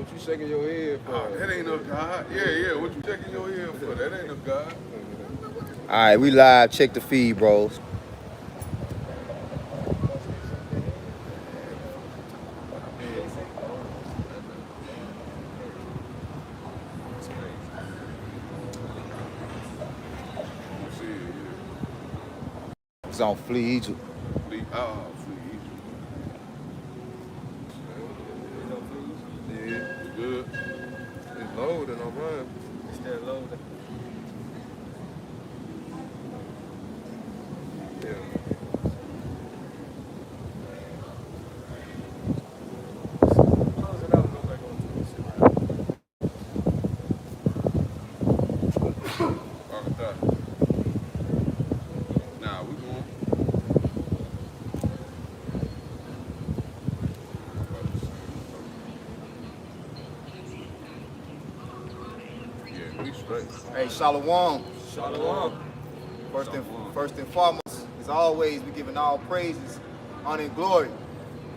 What you shaking your head for? Oh, that ain't no God. Yeah. What you shaking your head for? That ain't no God. All right, we live. Check the feed, bros. It's on Flee Egypt. Flee Egypt. Yeah. You good? It's loading on mine. It's still loading. Yeah. Close it out and go back on to the Nah, we going. Yeah, we straight. Hey, Shalom. Shalom. First and foremost, as always, we giving all praises, honor, and glory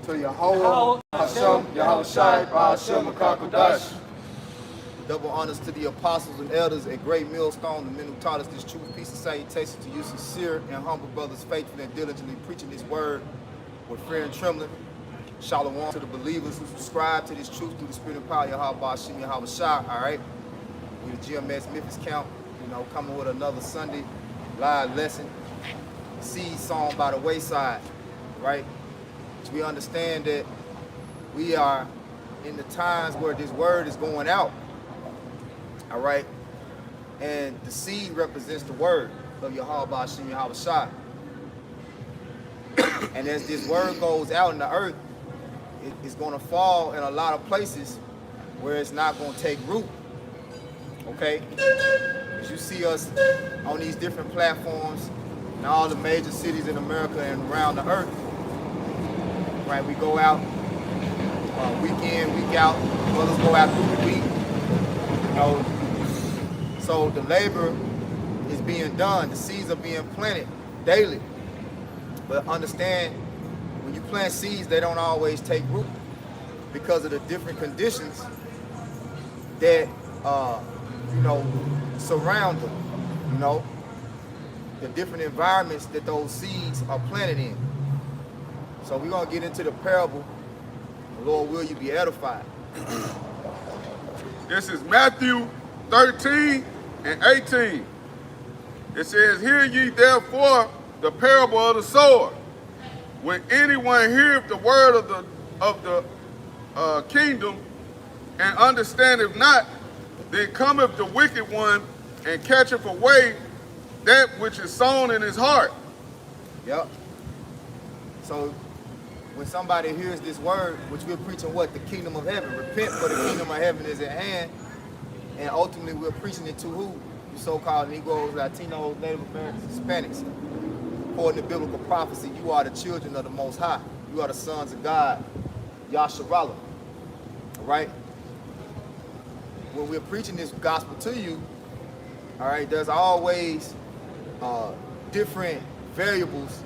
to Yahweh, Hashem, Yahushai, Ba'ashem, Akakodash. Double honors to the apostles and elders at Great Millstone, the men who taught us this truth. Peace and salutation to you, sincere and humble brothers, faithfully and diligently preaching this word with fear and trembling. Shalom to the believers who subscribe to this truth through the spirit and power of Yahweh, Ba'ashem, Yahushai. All right, we the GMS Memphis Camp, coming with another Sunday live lesson. Seed sown by the wayside, right? So we understand that we are in the times where this word is going out, all right? And the seed represents the word of Yahweh Ba'ashem Yahushai. And as this word goes out in the earth, it's going to fall in a lot of places where it's not going to take root, okay? As you see us on these different platforms in all the major cities in America and around the earth, right? We go out week in, week out. Brothers go out through the week. So the labor is being done. The seeds are being planted daily. But understand, when you plant seeds, they don't always take root because of the different conditions that surround them. The different environments that those seeds are planted in. So we're gonna get into the parable. Lord, will you be edified? This is Matthew 13 and 18. It says, "Hear ye therefore the parable of the sower. When anyone heareth the word of the kingdom and understandeth not, then cometh the wicked one and catcheth away that which is sown in his heart." Yep. So when somebody hears this word, which we're preaching what? The kingdom of heaven. Repent, for the kingdom of heaven is at hand. And ultimately we're preaching it to who? You so-called Negroes, Latinos, Native Americans, Hispanics. According to biblical prophecy, you are the children of the Most High. You are the sons of God, Yasharallah. All right? When we're preaching this gospel to you, all right, there's always different variables,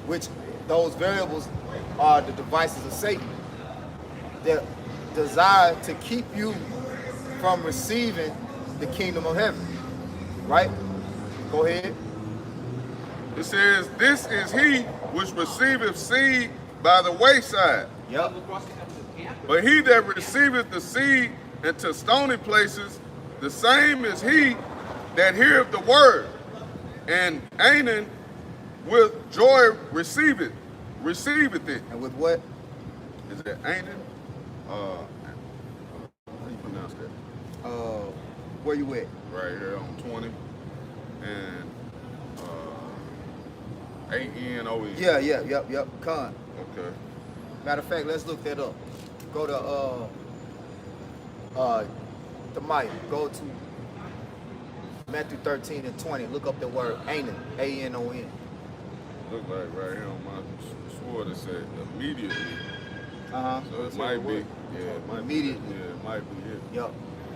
which those variables are the devices of Satan that desire to keep you from receiving the kingdom of heaven, right? Go ahead. It says, "This is he which receiveth seed by the wayside. Yep. But he that receiveth the seed into stony places, the same is he that heareth the word, and Anan with joy receiveth it." And with what? Is that Anan? How do you pronounce that? Where you at? Right here on 20. And A-N-O-N. Yep. Con. Okay. Matter of fact, let's look that up. Go to the mic. Go to Matthew 13 and 20. Look up the word Anan. A-N-O-N. Look like right here on my sword it said immediately. So it might be. Yeah, it might Immediately. Be. Yeah, it might be it. Yep.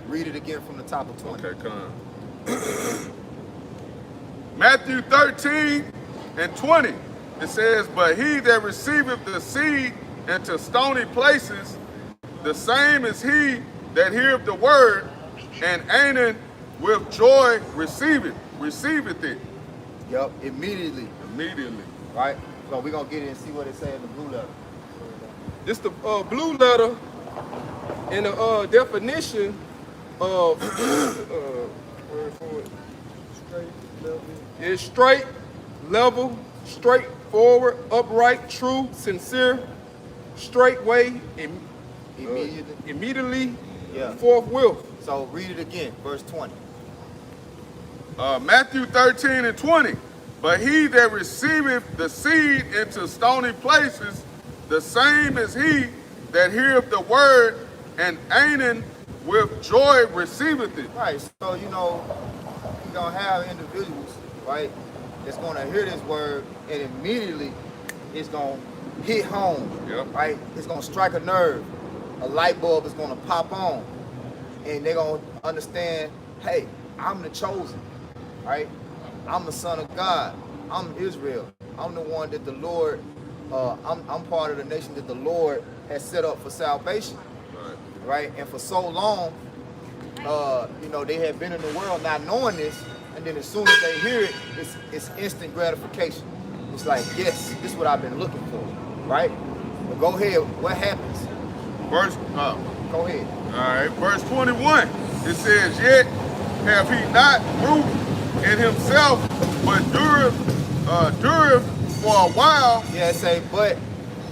Read it again from the top of 20. Okay, come. Matthew 13 and 20. It says, "But he that receiveth the seed into stony places, the same is he that heareth the word, and ain't with joy receiveth it. Yep, immediately. Immediately. Right? So we're going to get in and see what it says in the blue letter. This the blue letter in the definition of word for it. It's straight, level, straightforward, upright, true, sincere, straightway, immediately, Yeah. forthwith. So read it again, verse 20. Matthew 13 and 20. But he that receiveth the seed into stony places, the same is he that heareth the word, and ain't with joy receiveth it. Right, so you're going to have individuals, right, that's going to hear this word, and immediately it's going to hit home, Yep. right? It's going to strike a nerve. A light bulb is going to pop on, and they're going to understand, hey, I'm the chosen, right? I'm the son of God. I'm Israel. I'm the one that the Lord, I'm part of the nation that the Lord has set up for salvation, right? And for so long, they have been in the world not knowing this, and then as soon as they hear it, it's instant gratification. It's like, yes, this is what I've been looking for, right? But go ahead, what happens? Go ahead. All right, verse 21. It says, yet have he not root in himself, but dureth for a while. Yeah, it say, but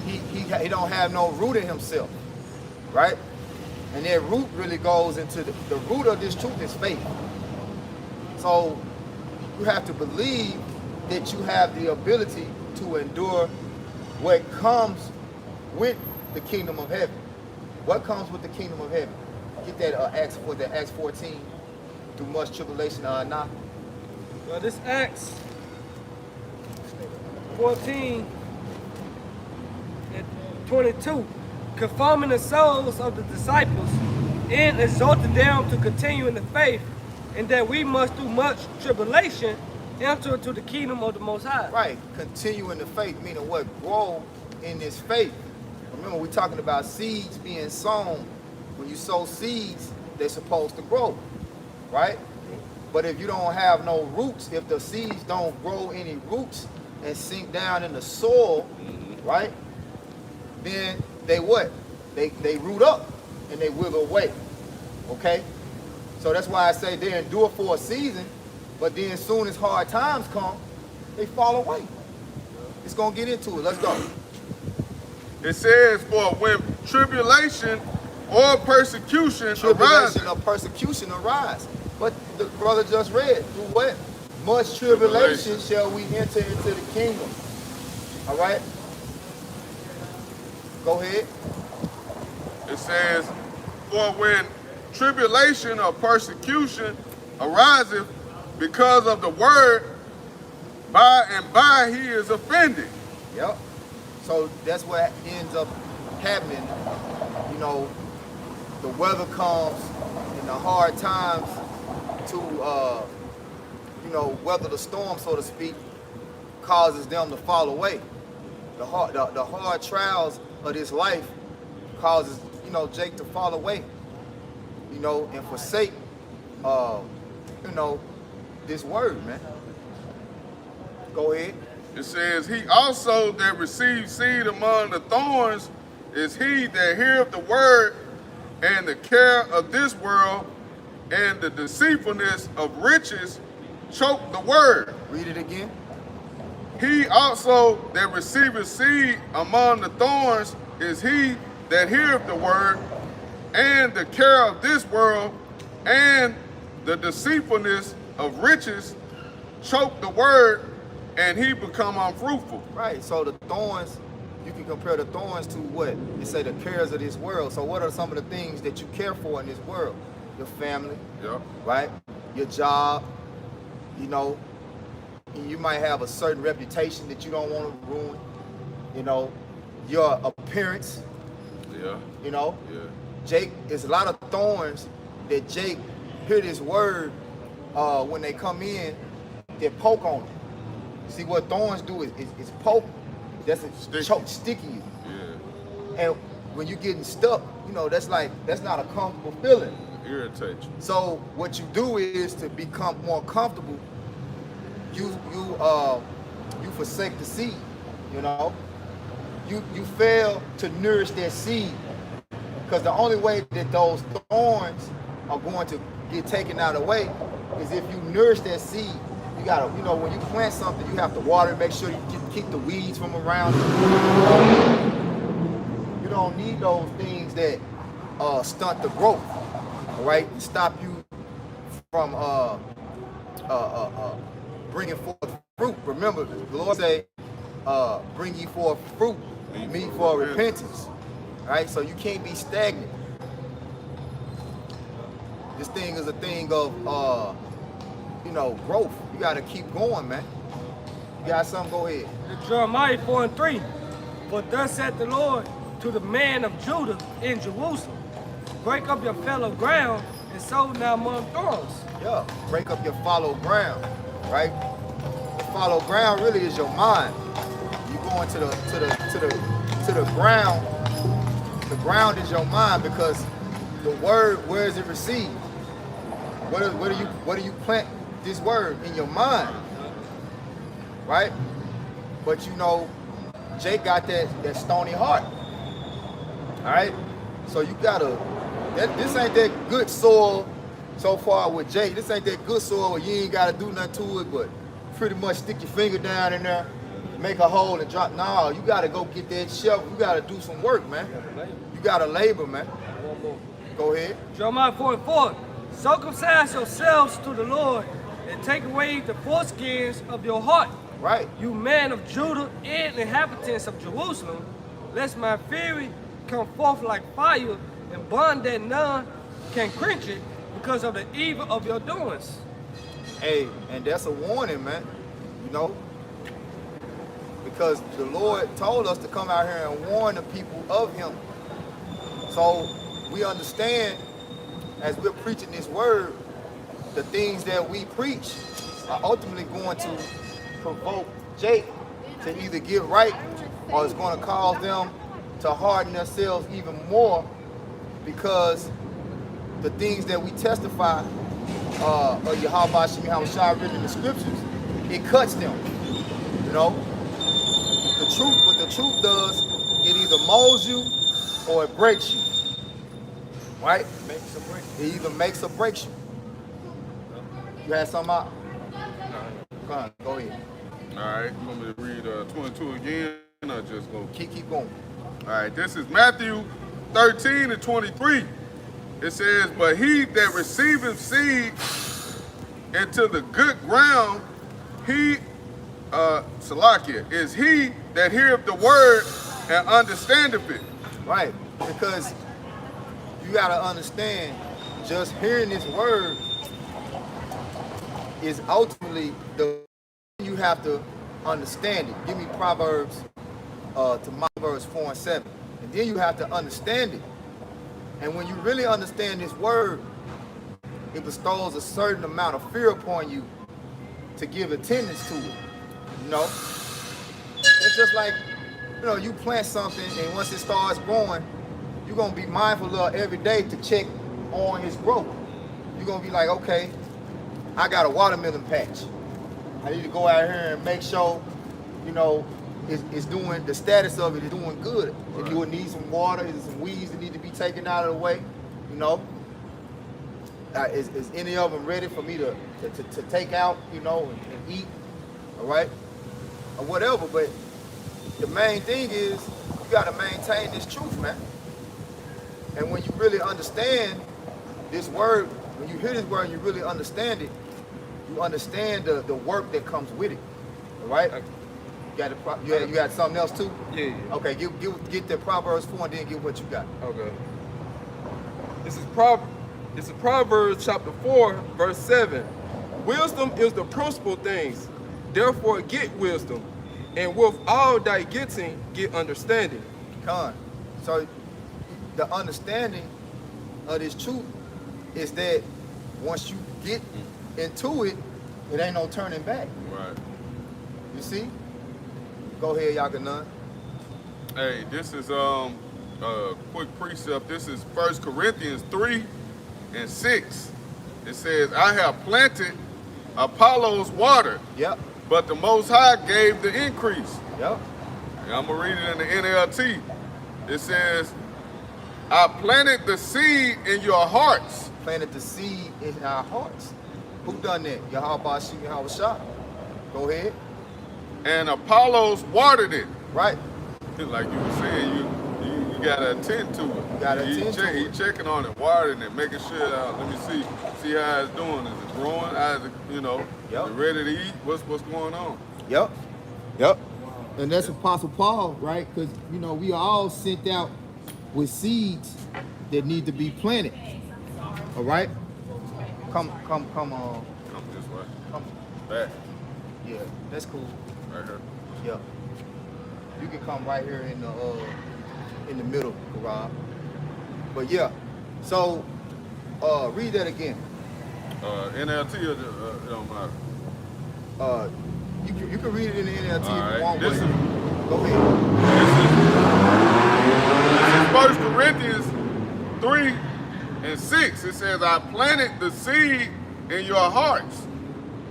he don't have no root in himself, right? And that root really goes into the root of this truth is faith. So you have to believe that you have the ability to endure what comes with the kingdom of heaven. What comes with the kingdom of heaven? Get that Acts 14, through much tribulation now. Well, this Acts 14 and 22, conforming the souls of the disciples and exhorting them to continue in the faith, and that we must through much tribulation enter into the kingdom of the Most High. Right, continue in the faith, meaning what? Grow in this faith. Remember, we're talking about seeds being sown. When you sow seeds, they're supposed to grow, right? But if you don't have no roots, if the seeds don't grow any roots and sink down in the soil, right? Then they what? They root up and they wither away, okay? So that's why I say they endure for a season, but then as soon as hard times come, they fall away. It's gonna get into it. Let's go. It says, for when tribulation or persecution Tribulation arises. or persecution arise. But the brother just read, through what? Much tribulation shall we enter into the kingdom. All right? Go ahead. It says, for when tribulation or persecution ariseth because of the word, by and by he is offended. Yep. So that's what ends up happening. The weather comes and the hard times to, weather the storm, so to speak, causes them to fall away. The hard trials of this life causes, Jake to fall away, and forsake, this word, man. Go ahead. It says, he also that receives seed among the thorns is he that heareth the word, and the care of this world and the deceitfulness of riches choke the word. Read it again. He also that receiveth seed among the thorns is he that heareth the word, and the care of this world and the deceitfulness of riches choke the word, and he become unfruitful. Right, so the thorns, you can compare the thorns to what? It say the cares of this world. So what are some of the things that you care for in this world? Your family, Yep. right? Your job, you might have a certain reputation that you don't want to ruin, your appearance, Yeah. Yeah. Jake, there's a lot of thorns that Jake hear this word when they come in, they poke on it. See what thorns do is poke. That's a choke, sticky you. Yeah. And when you're getting stuck, you know, that's not a comfortable feeling. Irritate you. So what you do is to become more comfortable, you forsake the seed, you know. You fail to nourish that seed, because the only way that those thorns are going to get taken out of the way is if you nourish that seed. You gotta, you know, when you plant something, you have to water it, make sure you keep the weeds from around it. You don't need those things that stunt the growth, all right, and stop you from bringing forth fruit. Remember, the Lord say, bring ye forth fruit, meet for repentance. All right, so you can't be stagnant. This thing is a thing of, you know, growth. You got to keep going, man. You got something? Go ahead. Jeremiah 4:3. For thus saith the Lord to the man of Judah in Jerusalem, break up your fallow ground and sow now among thorns. Yeah, break up your fallow ground, right? The fallow ground really is your mind. You going to the ground. The ground is your mind, because the word, where is it received? Where do you plant this word? In your mind, right? But you know, Jake got that stony heart. All right, so you gotta. This ain't that good soil so far with Jake. This ain't that good soil where you ain't gotta do nothing to it, but pretty much stick your finger down in there, make a hole and drop. No, you gotta go get that shovel. You gotta do some work, man. You gotta labor, man. Go ahead. Jeremiah 4:4. Circumcise yourselves to the Lord and take away the foreskins of your heart. Right. You man of Judah and inhabitants of Jerusalem, lest my fury come forth like fire and burn that none can quench it because of the evil of your doings. Hey, and that's a warning, man. You know, because the Lord told us to come out here and warn the people of Him. So we understand, as we're preaching this word, the things that we preach are ultimately going to provoke Jake to either get right, or it's going to cause them to harden themselves even more, because the things that we testify of Yahweh Shem Yahushua written in the scriptures, it cuts them. You know, the truth, what the truth does, it either molds you or it breaks you. Right? Makes a break. It either makes or breaks you. You had something out? Go on, go ahead. All right, you want me to read 22 again, or just go? Keep going. All right, this is Matthew 13:23. It says, but he that receiveth seed into the good ground, he, Salakia, is he that heareth the word and understandeth it. Right, because you gotta understand, just hearing this word is ultimately you have to understand it. Give me Proverbs to Proverbs 4:7, and then you have to understand it. And when you really understand this word, it bestows a certain amount of fear upon you to give attendance to it. You know, it's just like, you know, you plant something, and once it starts growing, you're gonna be mindful of every day to check on its growth. You're gonna be like, okay, I got a watermelon patch. I need to go out here and make sure, you know, it's doing, the status of it is doing good. Right. If you would need some water, is some weeds that need to be taken out of the way, you know. Is any of them ready for me to take out, you know, and eat, all right, or whatever. But the main thing is you got to maintain this truth, man. And when you really understand this word, when you hear this word and you really understand it, you understand the work that comes with it, all right? You got something else too? Yeah. Okay, get the Proverbs 4 and then get what you got. Okay. This is Proverbs chapter 4, verse 7. Wisdom is the principal things. Therefore get wisdom, and with all thy getting, get understanding. So the understanding of this truth is that once you get into it, it ain't no turning back. Right. You see? Go ahead, Yakanan. Hey, this is quick precept. This is 1 Corinthians 3 and 6. It says, I have planted, Apollos watered, Yep. but the Most High gave the increase. Yep. And I'm going to read it in the NLT. It says, I planted the seed in your hearts. Planted the seed in our hearts. Who done that? Yahweh Shim Yahweh Shah. Go ahead. And Apollos watered it. Right. Like you were saying, you gotta attend to it. You gotta attend to it. He checking on it, watering it, making sure. Let me see how it's doing. Is it growing? How is it, Yep. Is it ready to eat? What's going on? Yep. Yep. And that's Apostle Paul, right? Because we are all sent out with seeds that need to be planted. All right. Come on. Come this way. Come. Back. Yeah, that's cool. Right here. Yeah. You can come right here in the middle, Rob. But yeah, so read that again. NLT or it don't matter. You can read it in the NLT if All you want. right. Go ahead. This is 1 Corinthians 3 and 6. It says, I planted the seed in your hearts,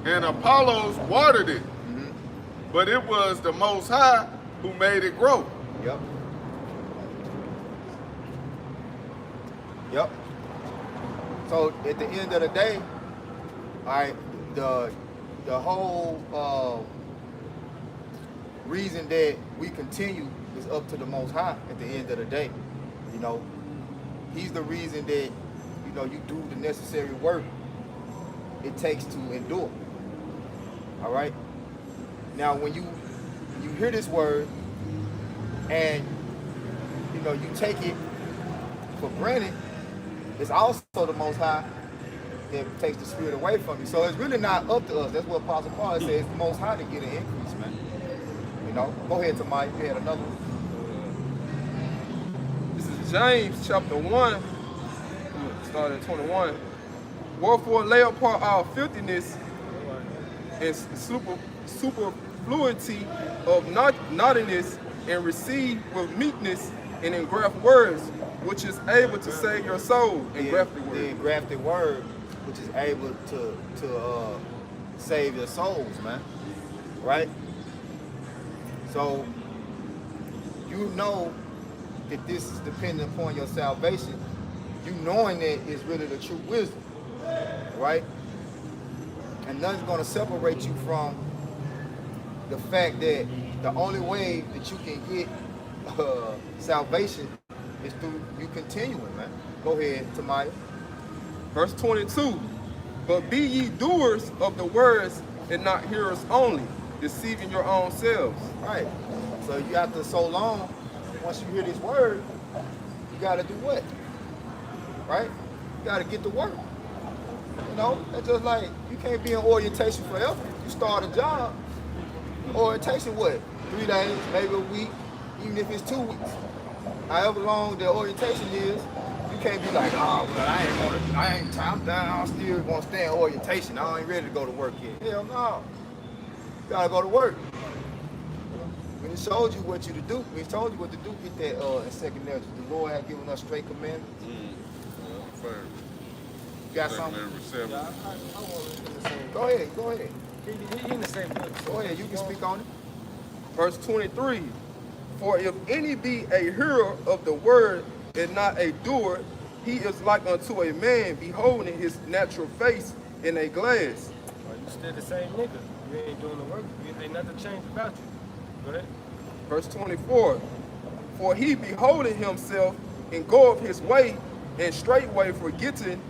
and Apollos watered it. But it was the Most High who made it grow. Yep. Yep. So at the end of the day, all right, the whole reason that we continue is up to the Most High at the end of the day. He's the reason that you do the necessary work it takes to endure. All right. Now, when you hear this word and you take it for granted, it's also the Most High that takes the spirit away from you. So it's really not up to us. That's what Apostle Paul says. It's the Most High to get an increase, man. Go ahead, Tamai. You had another one. This is James chapter 1, start at 21. Wherefore lay apart our filthiness and superfluity of naughtiness, and receive with meekness and engraft words, which is able to save your soul. Engrafted word. The engrafted word, which is able to save your souls, man. Right? So you know that this is dependent upon your salvation. You knowing that is really the true wisdom. Right? And nothing's going to separate you from the fact that the only way that you can get salvation is through you continuing, man. Go ahead, Tamaya. Verse 22. But be ye doers of the words and not hearers only, deceiving your own selves. Right. So you have to, so long, once you hear this word, you got to do what? Right? You got to get to work. That's just like, you can't be in orientation forever. You start a job, orientation what? 3 days, maybe a week, even if it's 2 weeks. However long the orientation is, you can't be like, oh, well, I'm down, I still want to stay in orientation. I ain't ready to go to work yet. Hell no. You gotta go to work. When he showed you what to do, get that in second nature. The Lord had given us straight commandments. You got something? Yeah, I want to in the same. Go ahead. He in the same book. Go ahead, you can speak on it. Verse 23. For if any be a hearer of the word and not a doer, he is like unto a man beholding his natural face in a glass. Well, you still the same nigga. You ain't doing the work. Ain't nothing changed about you. Go ahead. Verse 24. For he beholding himself and goeth his way, and straightway forgetting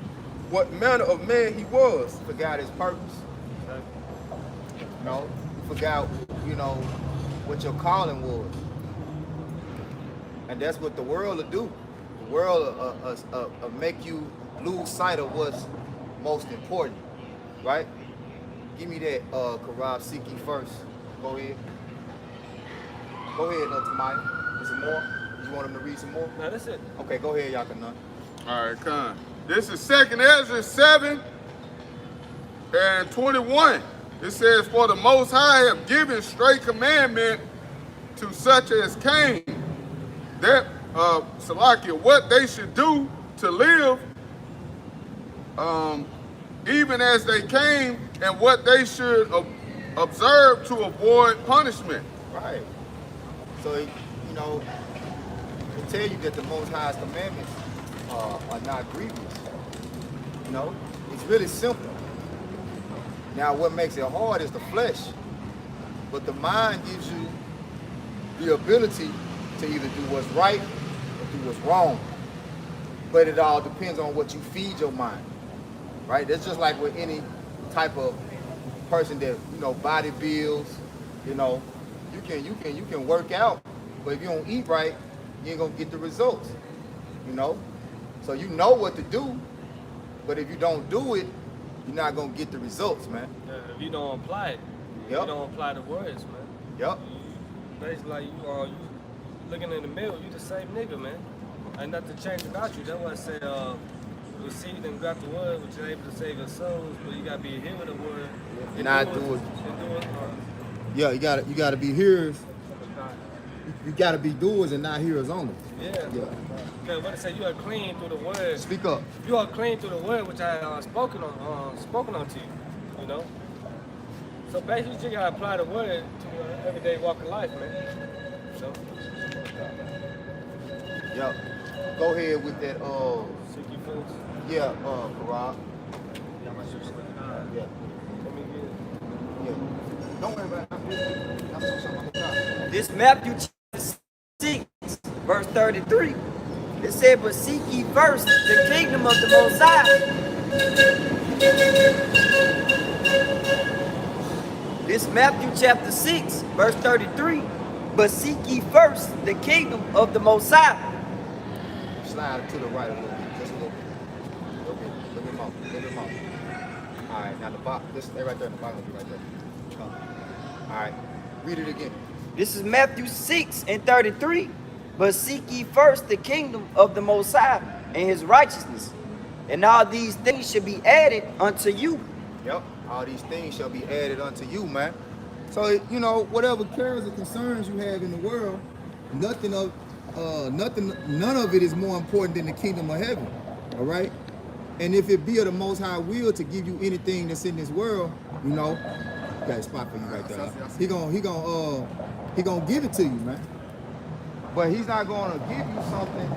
what manner of man he was. Forgot his purpose. You forgot, what your calling was. And that's what the world will do. The world will make you lose sight of what's most important, right? Give me that Karab Siki first. Go ahead. Go ahead, Tamaya. Is there more? You want him to read some more? No, that's it. Okay, go ahead, Yakanan. All right, come. This is 2nd Ezra 7 and 21. It says, for the Most High have given straight commandment to such as came, that Salakia, what they should do to live, even as they came, and what they should observe to avoid punishment. Right. So, you know, it tell you that the Most High's commandments are not grievous. You know, it's really simple. Now, what makes it hard is the flesh, but the mind gives you the ability to either do what's right or do what's wrong. But it all depends on what you feed your mind, right? That's just like with any type of person that, you know, body builds. You know, you can work out, but if you don't eat right, you ain't gonna get the results. You know, so you know what to do, but if you don't do it, you're not gonna get the results, man. If you don't apply it, Yep. you don't apply the words, man. Yep. Basically, like you looking in the mirror, you the same nigga, man. Ain't nothing changed about you. That's why I say, receive and grab the word, which is able to save your souls, but you gotta be a hearer of the word. And I do it. And do it. Yeah, you gotta be hearers. You gotta be doers and not hearers only. Yeah. Yeah. Because what I say, you are clean through the word. Speak up. You are clean through the word, which I spoken unto you. You know. So basically, you just gotta apply the word to everyday walk of life, man. So. Yep. Go ahead with that. Seek ye first. Yeah. Parag. Yeah. Let me get it. Yeah. Don't worry about it. I'm so sorry about that. This Matthew chapter 6, verse 33. It said, but seek ye first the kingdom of the Most High. This Matthew chapter 6, verse 33. But seek ye first the kingdom of the Most High. Slide to the right a little bit, just a little bit. A little bit more, a little bit more. All right, now the bottom, this right there in the bottom will be right there. Come. All right, read it again. This is Matthew 6 and 33. But seek ye first the kingdom of the Most High and his righteousness, and all these things should be added unto you. Yep, all these things shall be added unto you, man. So, you know, whatever cares or concerns you have in the world, none of it is more important than the kingdom of heaven. All right? And if it be of the Most High will to give you anything that's in this world, you know, got a spot for you right there. He gonna give it to you, man. But he's not gonna give you something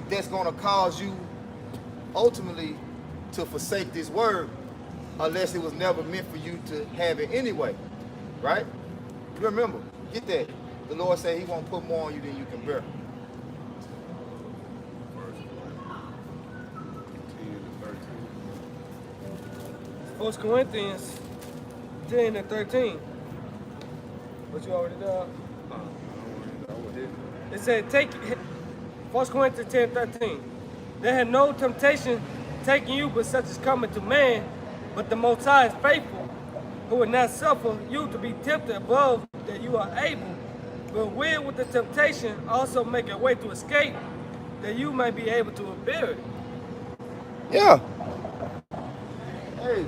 that's gonna cause you ultimately to forsake this word, unless it was never meant for you to have it anyway, right? Remember, get that. The Lord said he won't put more on you than you can bear. First Corinthians 10 and 13. What you already done? It said, take 1 Corinthians 10 and 13. There had no temptation taking you, but such as coming to man, but the Most High is faithful, who will not suffer you to be tempted above that you are able, but will with the temptation also make a way to escape, that you may be able to bear it. Yeah. Hey,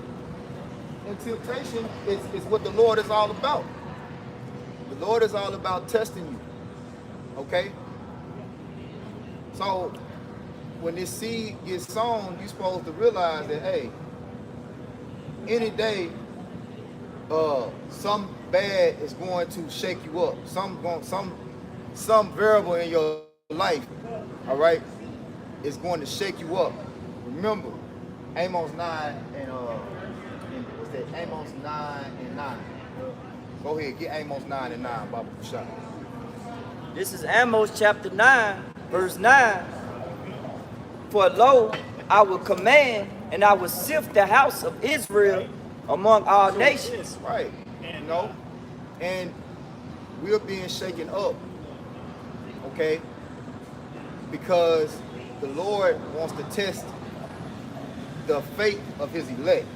and temptation is what the Lord is all about. The Lord is all about testing you. Okay? So when this seed gets sown, you're supposed to realize that, hey, any day some bad is going to shake you up. Some variable in your life, all right, is going to shake you up. Remember, Amos 9 and what's that? Amos 9 and 9. Go ahead, get Amos 9 and 9, Baba Kushai. This is Amos chapter 9, verse 9. For lo, I will command, and I will sift the house of Israel among all nations. Right, you know, and we're being shaken up, okay, because the Lord wants to test the faith of his elect,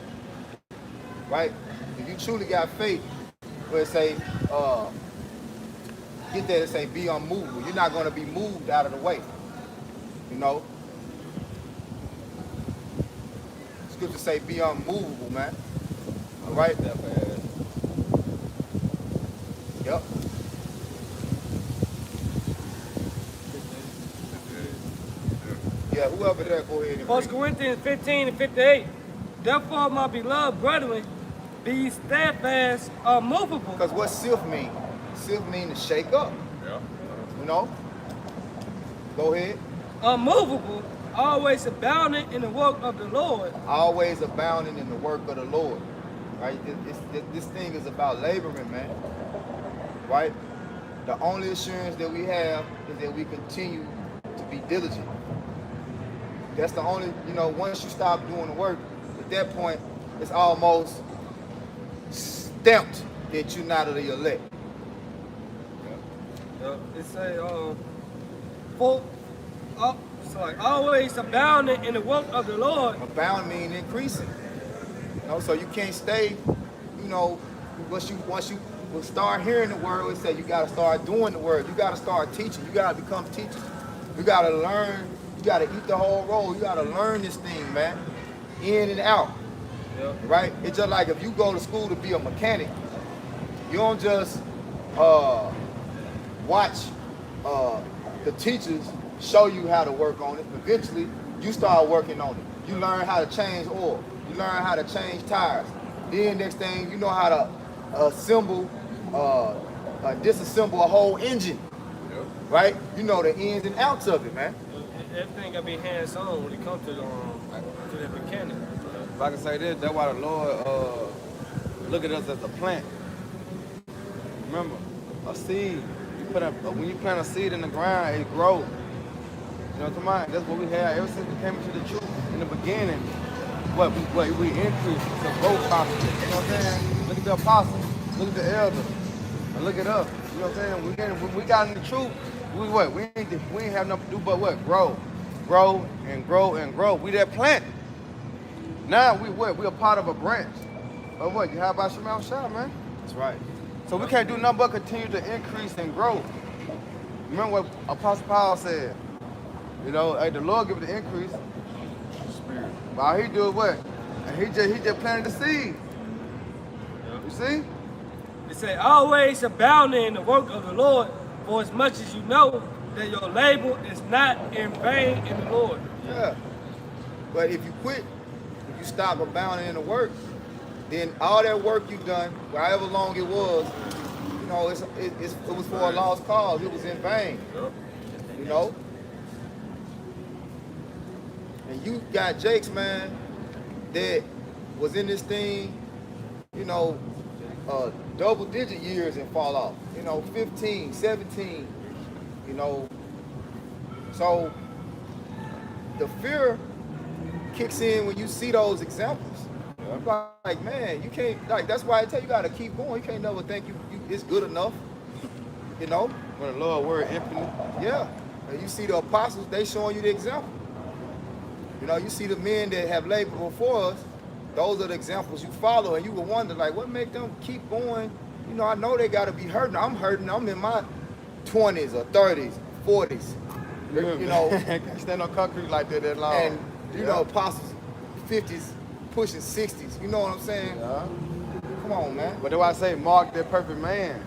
right? If you truly got faith, where it say, get that, it say be unmovable. You're not going to be moved out of the way, you know. Scripture say be unmovable, man. All right? Yep. Yeah, whoever there, go ahead and 1 read. Corinthians 15 and 58. Therefore, my beloved brethren, be ye steadfast, unmovable. Because what sif mean? Sif mean to shake up. Yeah. You know? Go ahead. Unmovable, always abounding in the work of the Lord. Always abounding in the work of the Lord. Right? This thing is about laboring, man. Right? The only assurance that we have is that we continue to be diligent. That's the only, once you stop doing the work, at that point, it's almost stamped that you're not of the elect. It say, it's like always abounding in the work of the Lord. Abound mean increasing. So you can't stay, once you will start hearing the word, it said you gotta start doing the word. You gotta start teaching. You gotta become teachers. You gotta learn. You gotta eat the whole roll. You gotta learn this thing, man, in and out. Yep. Right? It's just like if you go to school to be a mechanic, you don't just watch the teachers show you how to work on it. Eventually, you start working on it. You learn how to change oil. You learn how to change tires. Then next thing, you know how to assemble, disassemble a whole engine. Yep. Right? You know the ins and outs of it, man. Everything gotta be hands-on when it comes to the mechanic. If I can say this, that's why the Lord look at us as a plant. Remember, a seed. When you plant a seed in the ground, it grows. You know what I'm talking about? That's what we had ever since we came into the truth. In the beginning, what we increased to growth process. You know what I'm saying? Look at the apostles, look at the elders, and look at us. You know what I'm saying? When we got in the truth, we ain't have nothing to do but what? Grow and grow and grow. We that plant. Now we a part of a branch. Of what? You have about Shemel Shah, man. That's right. So we can't do nothing but continue to increase and grow. Remember what Apostle Paul said? Hey, the Lord give it the increase. Spirit. While he do what? And he just planted the seed. You see? It say always abounding in the work of the Lord, for as much as you know that your labor is not in vain in the Lord. Yeah. But if you quit, if you stop abounding in the work, then all that work you've done, however long it was, it was for a lost cause. It was in vain. Yep. And you got Jakes, man, that was in this thing, double-digit years and fall off. 15, 17, So the fear kicks in when you see those examples. Like, man, you can't, that's why I tell you, gotta keep going. You can't never think it's good enough, When the Lord word infinite. Yeah. And you see the apostles, they showing you the example. You see the men that have labored before us, those are the examples you follow, and you will wonder, what make them keep going? I know they gotta be hurting. I'm hurting. I'm in my 20s or 30s, 40s. Can't stand on concrete like that long. And, apostles, 50s, pushing 60s. You know what I'm saying? Yeah. Come on, man. But do I say mark that perfect man?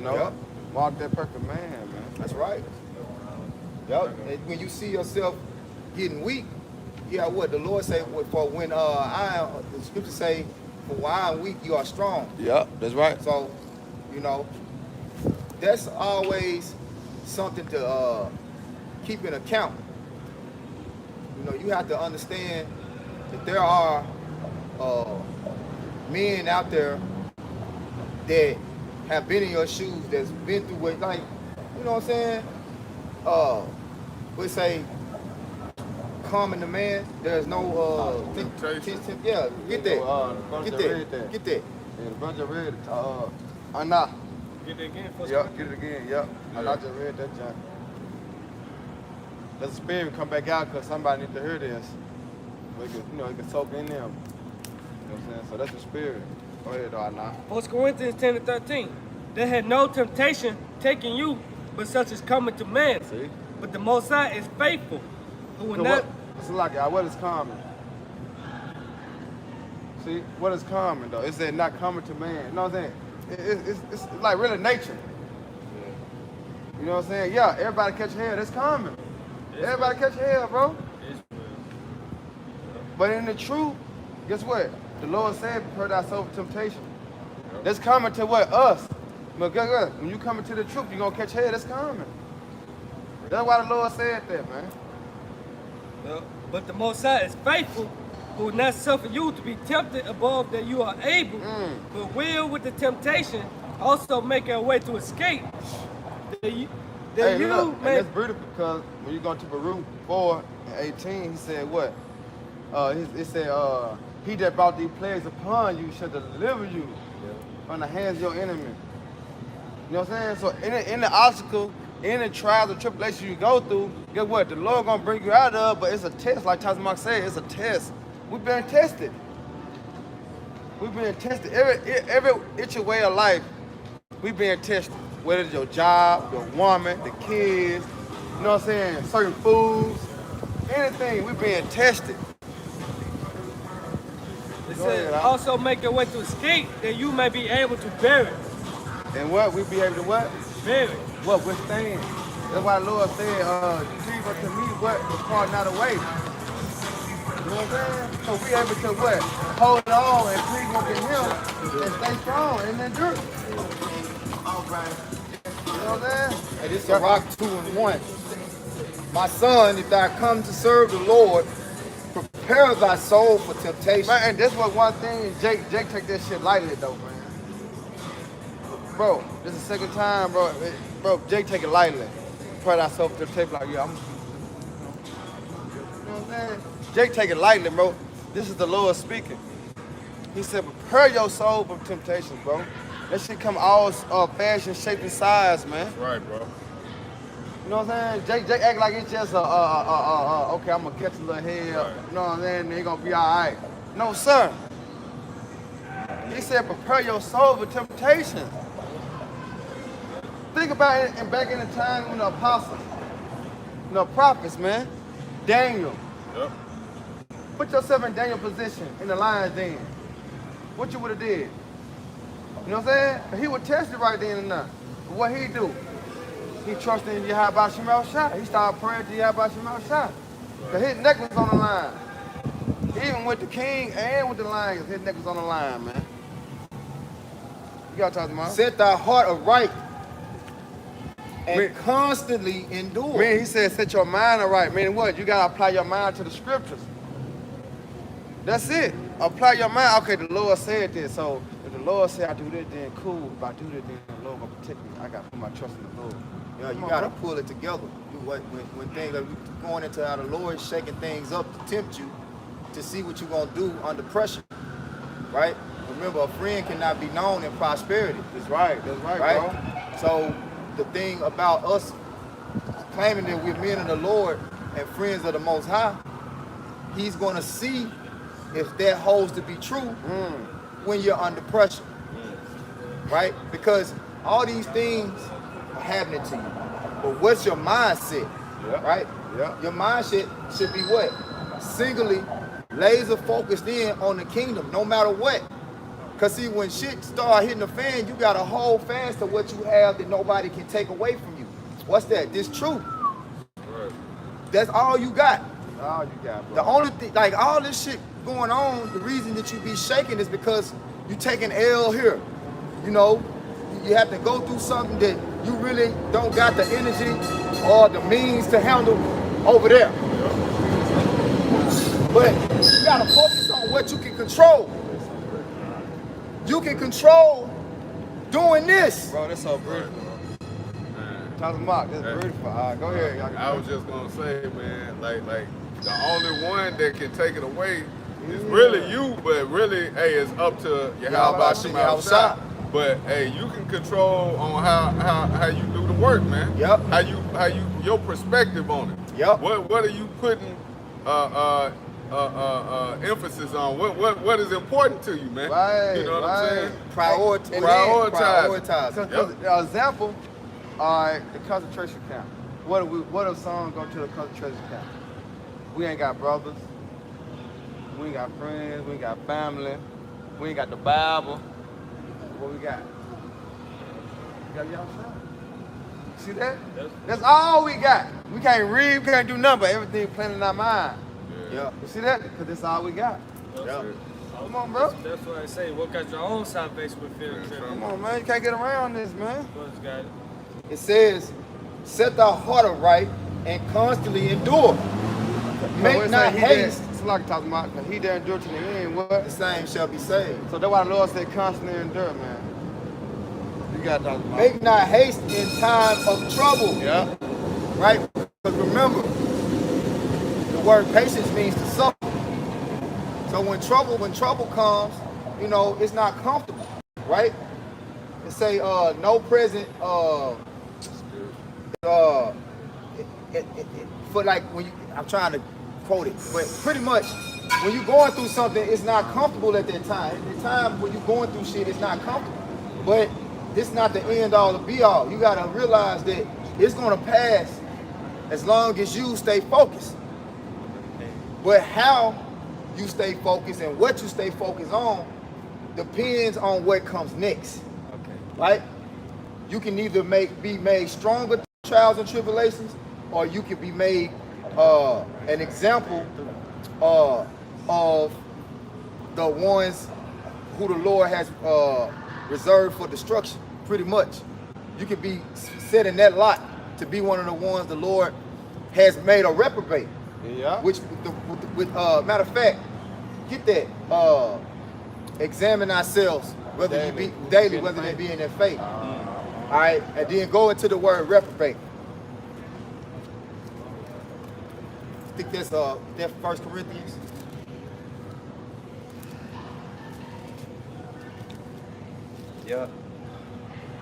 Yep. Mark that perfect man, man. That's right. Yep. And when you see yourself getting weak, what the Lord say for when the scripture say, for when I am weak, you are strong. Yep, that's right. So, that's always something to keep in account. You have to understand that there are men out there that have been in your shoes, that's been through what, you know what I'm saying? We say, common to man, there's no temptation. Yeah, get that. Get that. Yeah, the bunch of read it. Anna. Get it again. Yep, get it again. Yep. I just read that, John. Let the spirit come back out because somebody needs to hear this. It can soak in them. You know what I'm saying? So that's the spirit. Go ahead, though, Anna. 1 Corinthians 10 and 13. They had no temptation taking you, but such as coming to man. See? But the Most High is faithful, who will not. It's like, what is common? See, what is common, though? It said not coming to man. You know what I'm saying? It's like really nature. You know what I'm saying? Yeah, everybody catch hell. That's common. Everybody catch hell, bro. But in the truth, guess what? The Lord said, prepare thyself for temptation. That's coming to what? Us. But guess what? When you come into the truth, you're going to catch hell. That's coming. That's why the Lord said that, man. But the Most High is faithful, who will not suffer you to be tempted above that you are able, but will with the temptation also make a way to escape. Hey, look, and that's beautiful because when you go to Baruch 4 and 18, he said what? It said, he that brought these plagues upon you shall deliver you from the hands of your enemy. You know what I'm saying? So in the obstacle, in the trials and tribulations you go through, guess what? The Lord gonna bring you out of, but it's a test, like Mark said, it's a test. We've been tested. We've been tested. Every itchy way of life, we've been tested. Whether it's your job, your woman, the kids, you know what I'm saying? Certain foods, anything, we've been tested. It said, also make a way to escape that you may be able to bear it. And what? We be able to what? Bear it. What? Withstand. That's why the Lord said, cleave unto me what? Depart not away. You know what I'm saying? So we able to what? Hold on and cleave unto him and stay strong and endure. All right. You know what I'm saying? Hey, this is a rock 2 and 1. My son, if thou come to serve the Lord, prepare thy soul for temptation. Man, and that's what one thing, Jake take that shit lightly though, man. Bro, this is the second time, bro. Bro, Jake take it lightly. Prepare thyself to the table like, yeah, you know what I'm saying? Jake take it lightly, bro. This is the Lord speaking. He said, prepare your soul for temptations, bro. That shit come all fashion, shape, and size, man. That's right, bro. You know what I'm saying? Jake act like it's just okay, I'm gonna catch a little hell. Right. You know what I'm saying? They gonna be all right. No, sir. He said, prepare your soul for temptation. Think about it, and back in the time when the apostles, the prophets, man, Daniel. Yep. Put yourself in Daniel's position in the lion's den. What you would have did? You know what I'm saying? He was tested right then and there. But what he do? He trusted in Yahweh Shemel Shai. He started praying to Yahweh Shemel Shai. Because his neck was on the line. Even with the king and with the lions, his neck was on the line, man. You gotta talk to him. Set thy heart aright and constantly endure. Man, he said, set your mind aright. Meaning what? You gotta apply your mind to the scriptures. That's it. Apply your mind. Okay, the Lord said this. So if the Lord said I do this, then cool. If I do this, then the Lord gonna protect me. I gotta put my trust in the Lord. Yeah, you gotta pull it together. When things like we going into how the Lord is shaking things up to tempt you to see what you're gonna do under pressure. Right? Remember, a friend cannot be known in prosperity. That's right, right, bro. So the thing about us claiming that we're men of the Lord and friends of the Most High, he's gonna see if that holds to be true when you're under pressure. Right? Because all these things are happening to you. But what's your mindset? Yeah. Right? Yeah. Your mindset should be what? Singly laser focused in on the kingdom, no matter what. Cause see, when shit start hitting the fan, you gotta hold fast to what you have that nobody can take away from you. What's that? This truth. Right. That's all you got. All you got, bro. The only thing, like all this shit going on, the reason that you be shaking is because you taking L here. You know, you have to go through something that you really don't got the energy or the means to handle over there. But you gotta focus on what you can control. You can control doing this. Bro, that's so beautiful. Talk to Mark, that's beautiful. All right, go ahead. I was just gonna say, man, like the only one that can take it away is really you, but really, hey, it's up to Yahweh Shemel Shai. But hey, you can control on how you do the work, man. Yep. How you your perspective on it. Yep. What are you putting emphasis on? What is important to you, man? Right. You know what I'm saying? Prioritize. Because the example, all right, the concentration camp. What if someone go to the concentration camp? We ain't got brothers. We ain't got friends. We ain't got family. We ain't got the Bible. What we got? We got Yahweh. See that? That's all we got. We can't read, we can't do nothing, but everything planted in our mind. Yeah. You see that? Because that's all we got. Yeah. Come on, bro. That's why I say, work out your own salvation with fear and Come trembling. on, man. You can't get around this, man. Brothers got it. It says, set thy heart aright and constantly endure. Make not haste. It's like talking about, because he that endure to the end, what? The same shall be saved. So that's why the Lord said constantly endure, man. You got to talk about Make not haste in time of trouble. Yeah. Right? Because remember, the word patience means to suffer. So when trouble comes, you know, it's not comfortable, right? It say no present for like when you, I'm trying to quote it, but pretty much when you're going through something, it's not comfortable at that time. At the time when you're going through shit, it's not comfortable. But this not the end all to be all. You gotta realize that it's gonna pass as long as you stay focused. But how you stay focused and what you stay focused on depends on what comes next. Okay. Right? You can either be made stronger through trials and tribulations, or you can be made an example of the ones who the Lord has reserved for destruction. Pretty much, you can be set in that lot to be one of the ones the Lord has made a reprobate. Yeah. Which, matter of fact, get that. Examine ourselves, whether you be daily, whether they be in their faith. All right, and then go into the word reprobate. I think that's that 1 Corinthians. Yeah.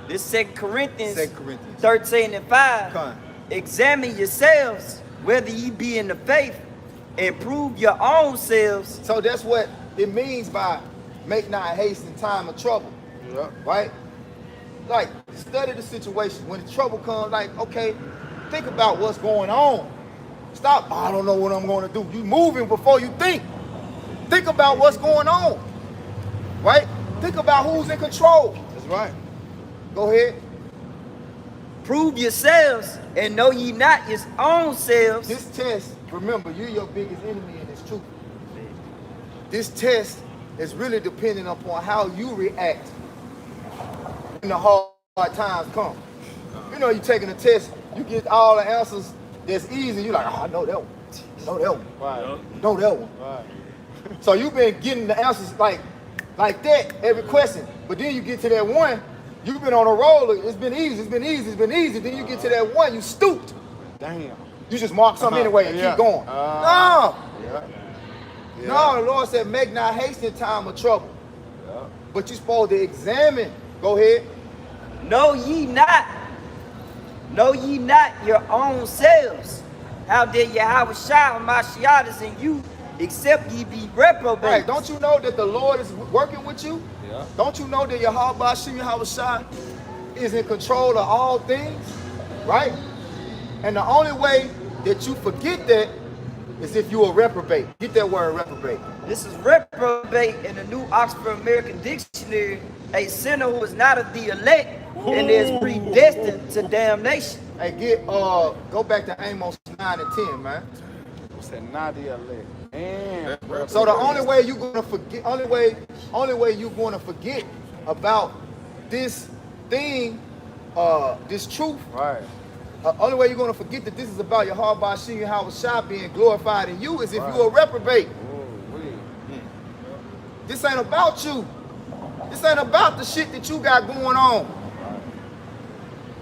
This 2 Corinthians, 2 Corinthians 13 and 5. Come. Examine yourselves whether ye be in the faith, and prove your own selves. So that's what it means by make not haste in time of trouble. Yeah. Right? Like, study the situation. When the trouble comes, like, okay, think about what's going on. Stop, I don't know what I'm going to do. You moving before you think. Think about what's going on. Right? Think about who's in control. That's right. Go ahead. Prove yourselves, and know ye not your own selves. This test, remember, you're your biggest enemy in this truth. This test is really dependent upon how you react when the hard times come. You know, you're taking a test, you get all the answers that's easy. You're like, oh, I know that one. Know that one. Right. Know that one. Right. So you've been getting the answers like that every question. But then you get to that one, you've been on a roller. It's been easy. It's been easy. It's been easy. Then you get to that one, you stooped. Damn. You just mark something anyway and keep going. No. Yeah. No, the Lord said, make not haste in time of trouble. Yeah. But you're supposed to examine. Go ahead. Know ye not your own selves. How dare Yahweh Shai Mashiach is in you, except ye be reprobates. Right. Don't you know that the Lord is working with you? Yeah. Don't you know that Yahweh Shai is in control of all things? Right? And the only way that you forget that is if you are reprobate. Get that word reprobate. This is reprobate in the New Oxford American Dictionary, a sinner who is not of the elect and is predestined to damnation. Hey, go back to Amos 9 and 10, man. Said not the elect. And So the only way you're gonna forget, only way you're gonna forget about this thing, this truth. right. Only way you're gonna forget that this is about your heart by seeing how it's shot being glorified in you is if you're a reprobate. Ooh, wee. This ain't about you. This ain't about the shit that you got going on.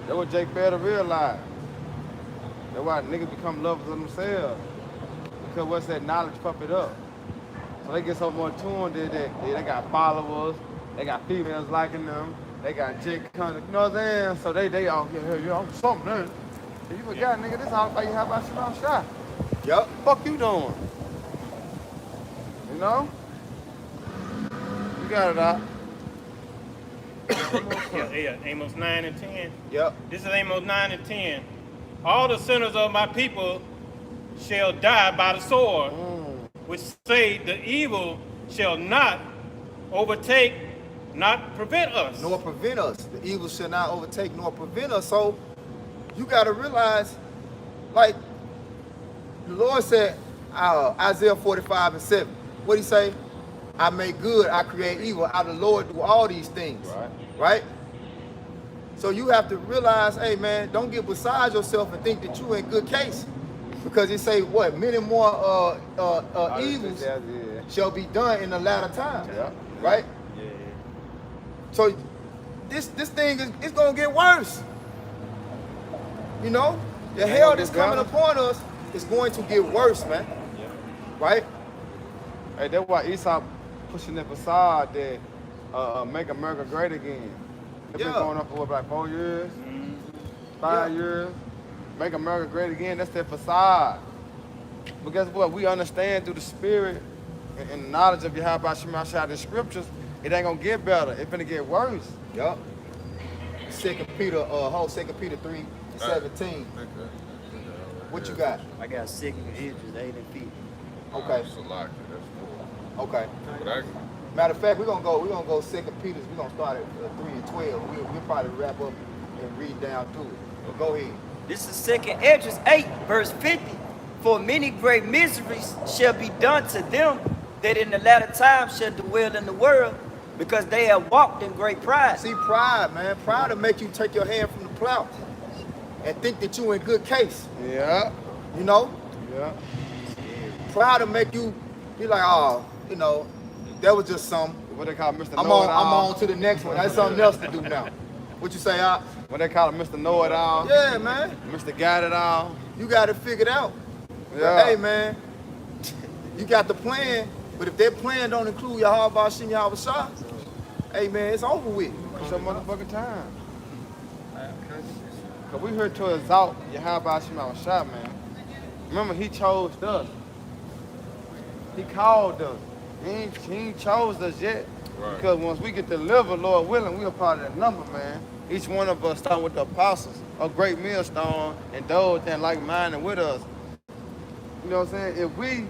That's what Jake failed to realize. That's why niggas become lovers of themselves. Because what's that knowledge puff it up. So they get so more tuned that they got followers, they got females liking them, they got Jake content, you know what I'm saying? So they all get here, yo, I'm something there. You forgot, nigga, this how about shit on shot. Yup. Fuck you doing? You know? You got it out. Yeah, Amos 9 and 10. Yup. This is Amos 9 and 10. All the sinners of my people shall die by the sword, which say the evil shall not overtake, not prevent us. Nor prevent us. The evil shall not overtake nor prevent us. So you got to realize, like the Lord said, Isaiah 45:7. What he say? I make good, I create evil. I the Lord do all these things. Right? So you have to realize, hey man, don't get beside yourself and think that you in good case. Because it say what? Many more evils shall be done in the latter time. Right? Yeah. So this thing is gonna get worse. You know? The hell that's coming upon us is going to get worse, man. Right? Hey, that's why Esau pushing that facade that make America great again. It's been going on for what, like 4 years? 5 years? Make America great again, that's their facade. But guess what? We understand through the spirit and the knowledge of Yahweh Shemashah, the scriptures, it ain't gonna get better. It's gonna get worse. Yup. 2 Peter 3:17. What you got? I got 2 Edges, 8 and feet. Okay. Salaki, that's cool. Okay. But Matter of fact, we're gonna go 2 Peter's. We're gonna start at 3 and 12. We'll probably wrap up and read down through it. But go ahead. This is 2 Edges 8, verse 50. For many great miseries shall be done to them that in the latter time shall dwell in the world, because they have walked in great pride. See, pride, man. Pride will make you take your hand from the plow and think that you in good case. Yeah. You know? Yeah. Pride will make you be like, oh, you know, that was just some. What they call Mr. I'm Know-It-All. on to the next one. That's something else to do now. What you say, Op? What they call it, Mr. Know-It-All. Yeah, man. Mr. Got-It-All. You got it figured out. Yeah. But hey, man, you got the plan, but if that plan don't include Yahweh Shem Yahweh Shah, hey, man, it's over with. It's your motherfucking time. Cause we here to exalt Yahweh Shem Yahweh Shah, man. Remember, he chose us. He called us. He ain't chose us yet. Right. Because once we get delivered, Lord willing, we are part of that number, man. Each one of us starting with the apostles, a great millstone, and those that like-minded with us. You know what I'm saying? If we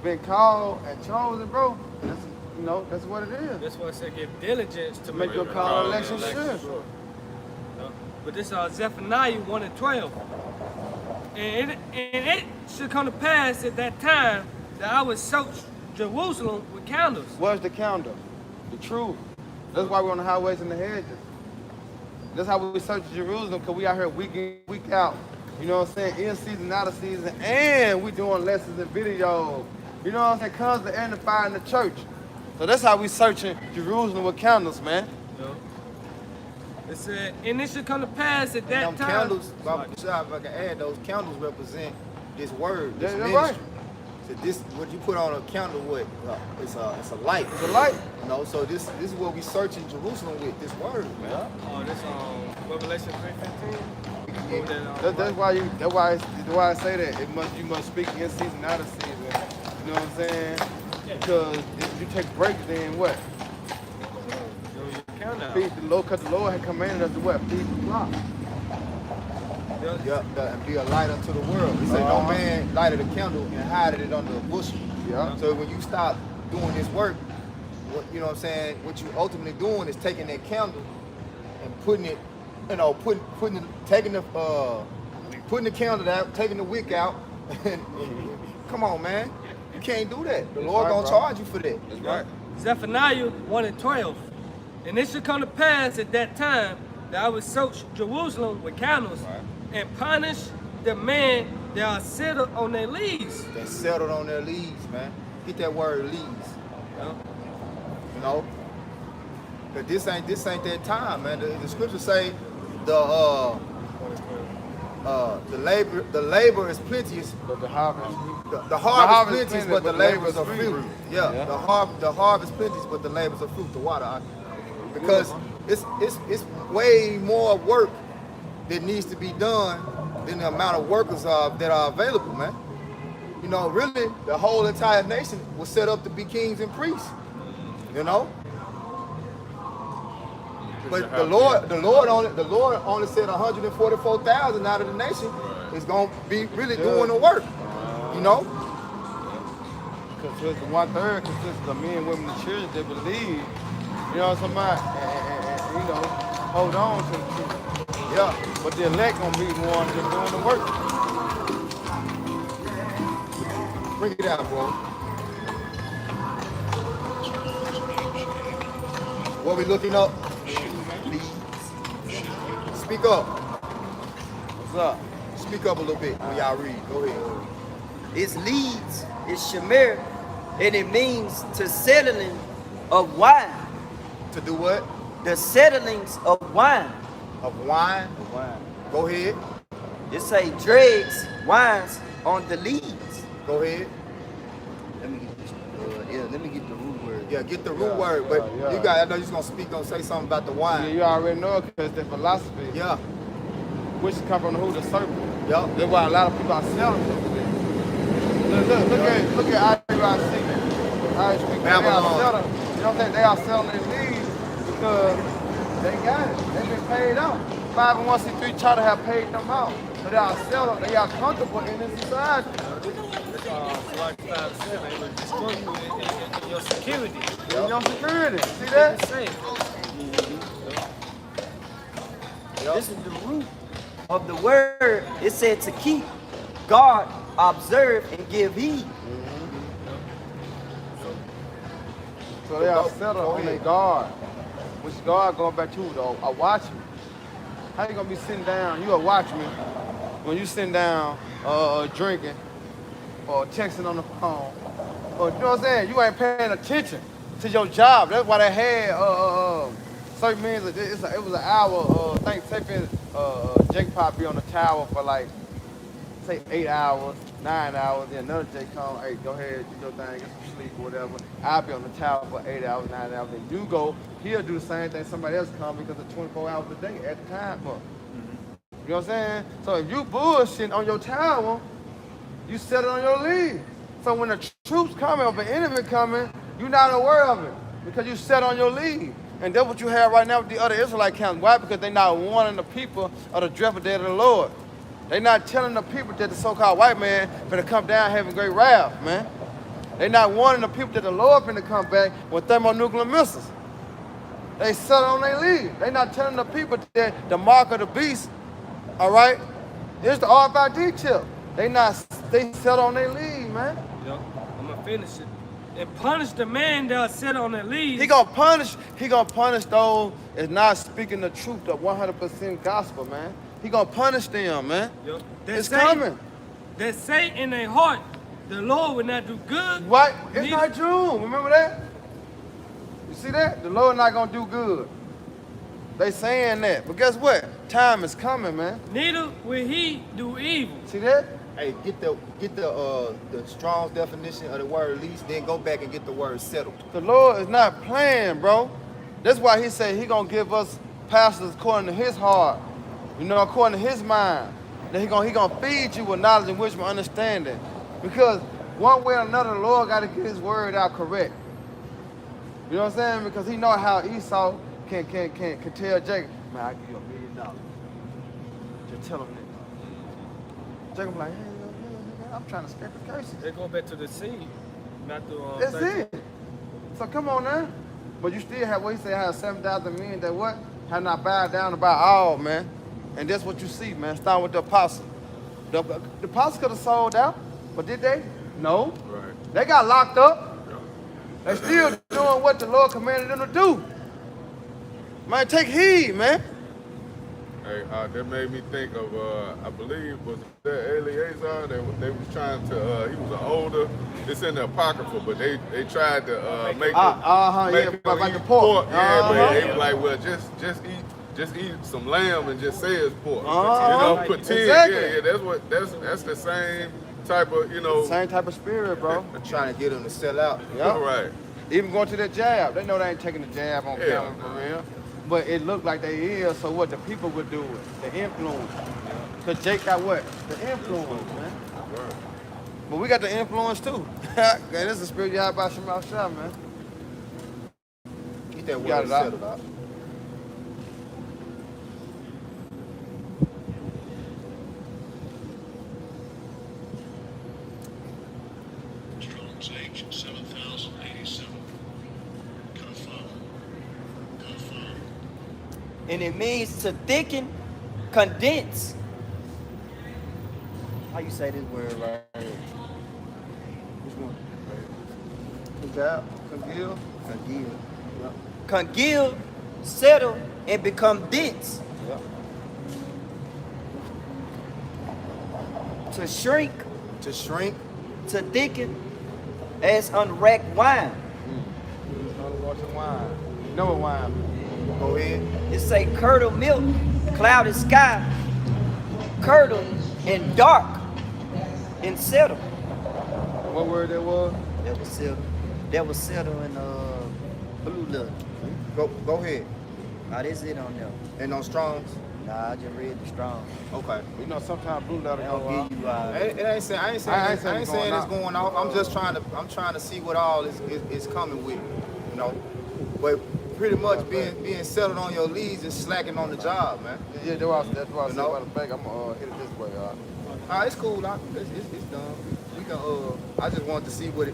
been called and chosen, bro, that's, you know, that's what it is. That's why I said give diligence to Make your call election sure. But this is Zephaniah 1 and 12. And it should come to pass at that time that I would search Jerusalem with candles. What's the counter? The truth. That's why we're on the highways and the hedges. That's how we search Jerusalem, because we out here week in, week out. You know what I'm saying? In season, out of season, and we doing lessons and videos. You know what I'm saying? Constantly edifying the church. So that's how we searching Jerusalem with candles, man. It said, and it should come to pass at that time. Candles, if I can add, those candles represent this word, this ministry. Right. So this, what you put on a candle, what? It's a light. It's a light. You know, so this is what we search in Jerusalem with, this word, man. Yeah. Oh, this Revelation 3:15. That's why I say that. You must speak in season, out of season. You know what I'm saying? Because if you take breaks, then what? Feed the Lord, because the Lord had commanded us to what? Feed the flock. And be a light unto the world. He said, no man lighted a candle and hided it under a bushel. Yeah. So when you stop doing this work, you know what I'm saying, what you ultimately doing is taking that candle and putting it, you know, taking the candle out, taking the wick out. And come on, man. You can't do that. The Lord gonna charge you for that. That's right. Zephaniah 1 and 12. And it should come to pass at that time that I would search Jerusalem with candles and punish the men that are settled on their leaves. They settled on their leaves, man. Get that word leaves. You know? But this ain't that time, man. The scriptures say the labor is plenteous, but the harvest. The harvest is plenteous, but the labors are few. Yeah. The harvest plenteous, but the labors are fruit. The water. Because it's way more work that needs to be done than the amount of workers that are available, man. You know, really, the whole entire nation was set up to be kings and priests. You know. But the Lord only said 144,000 out of the nation is gonna be really doing the work. You know. Because it's the 1/3 consists of men, women, and children that believe. You know what I'm talking about? And you know, hold on to the truth. Yeah, but the elect gonna be the ones just doing the work. Bring it out, bro. What we looking up? Leads. Speak up. What's up? Speak up a little bit when y'all read. Go ahead. It's leads, it's shamir, and it means to settling of wine. To do what? The settlings of wine. Of wine. Go ahead. It say dregs, wines on the leads. Go ahead. Let me get the root word. Yeah, get the root word. But yeah. you got. I know you're gonna say something about the Yeah, wine. you already know because the philosophy, Yeah. which come from who the serpent. Yeah. That's why a lot of people are selling stuff today. Look at IRC. They Babylon. are selling. You know what I'm saying? They are selling their leads because they got it. They've been paid out. 501c3 try to have paid them out. So they are selling. They are comfortable in this society. Like 5-7, it will destroy you in your security. In your security. See that? It's safe. This is the root of the word. It said to keep, guard, observe, and give heed. So they are settled on their guard. Which guard going back to though? A watchman. How you gonna be sitting down? You a watchman when you sitting down drinking or texting on the phone. Or you know what I'm saying? You ain't paying attention to your job. That's why they had certain means it was an hour. I think Sapien Jake Pop be on the tower for like say 8 hours, 9 hours, then another Jake come, hey, go ahead, do your thing, get some sleep or whatever. I'll be on the tower for 8 hours, 9 hours, then you go, he'll do the same thing somebody else come because it's 24 hours a day at the time. You know what I'm saying? So if you bullshit on your tower, you set it on your lead. So when the troops coming or the enemy coming, you're not aware of it because you set on your lead. And that's what you have right now with the other Israelite camps. Why? Because they're not warning the people of the dreadful day of the Lord. They're not telling the people that the so-called white man finna come down having great wrath, man. They're not warning the people that the Lord finna come back with thermonuclear missiles. They set on their lead. They're not telling the people that the mark of the beast, all right, is the RFID chip. They set on their lead, man. Yep. I'm gonna finish it. And punish the man that sit on the lead. He gonna punish those that's not speaking the truth, the 100% gospel, man. He gonna punish them, man. Yep. It's coming. That say in their heart, the Lord will not do good. What? It's neither- not June. Remember that? You see that? The Lord not gonna do good. They saying that, but guess what? Time is coming, man. Neither will he do evil. See that? Hey, get the Strong's definition of the word least, then go back and get the word settled. The Lord is not playing, bro. That's why he said he gonna give us pastors according to his heart. You know, according to his mind. That he gonna feed you with knowledge and wisdom and understanding. Because one way or another, the Lord gotta get his word out correct. You know what I'm saying? Because he know how Esau can tell Jacob, man, I'll give you $1 million. Just tell him that. Jacob like, hey, I'm trying to scrape the curses. They go back to the seed, not the. That's it. So come on now. But you still have what he said, have 7,000 men that what? Have not bowed down about all, man. And that's what you see, man. Starting with the apostle. The apostle could have sold out, but did they? No. Right. They got locked up. They still doing what the Lord commanded them to do. Man, take heed, man. Hey, that made me think of, I believe, was that Eleazar? They was trying to, he was an older, it's in the Apocrypha, but they tried to make him like eat the pork. Yeah, but they was like, well, just eat some lamb and just say it's pork. You know, pretend. Exactly. Yeah, that's the same type of, you know. Same type of spirit, bro. Trying to get them to sell out. Yeah. Right. Even going to the jab. They know they ain't taking the jab on Yeah. camera for real. But it looked like they is, so what the people would do it, the influence. Because Jake got what? The influence, man. But we got the influence too. And this is the spirit you have by Shemal Shah, man. Get that Got word it out. settled out. Strong's H 7087. Confirm. And it means to thicken, condense. How you say this word right here? Which one? Congeal. Congeal, settle, and become dense. Yep. To shrink, To shrink. to thicken, as unracked wine. Watching wine. You know what wine means. Go ahead. It say curdle milk, cloudy sky, curdle and dark and settle. What word that was? That was settle. That was settle in blue letter. Go ahead. Now this it on there. And on Strong's. Nah, I just read the strong. Okay. You know, sometimes blue letter I'll go give you I ain't saying I ain't saying it's going going off. I'm just trying to see what all is coming with, you know. But pretty much being settled on your leads is slacking on the job, man. Yeah, that's why I said know? by the bank. I'm gonna hit it this way, It's cool. It's done. We can. I just wanted to see what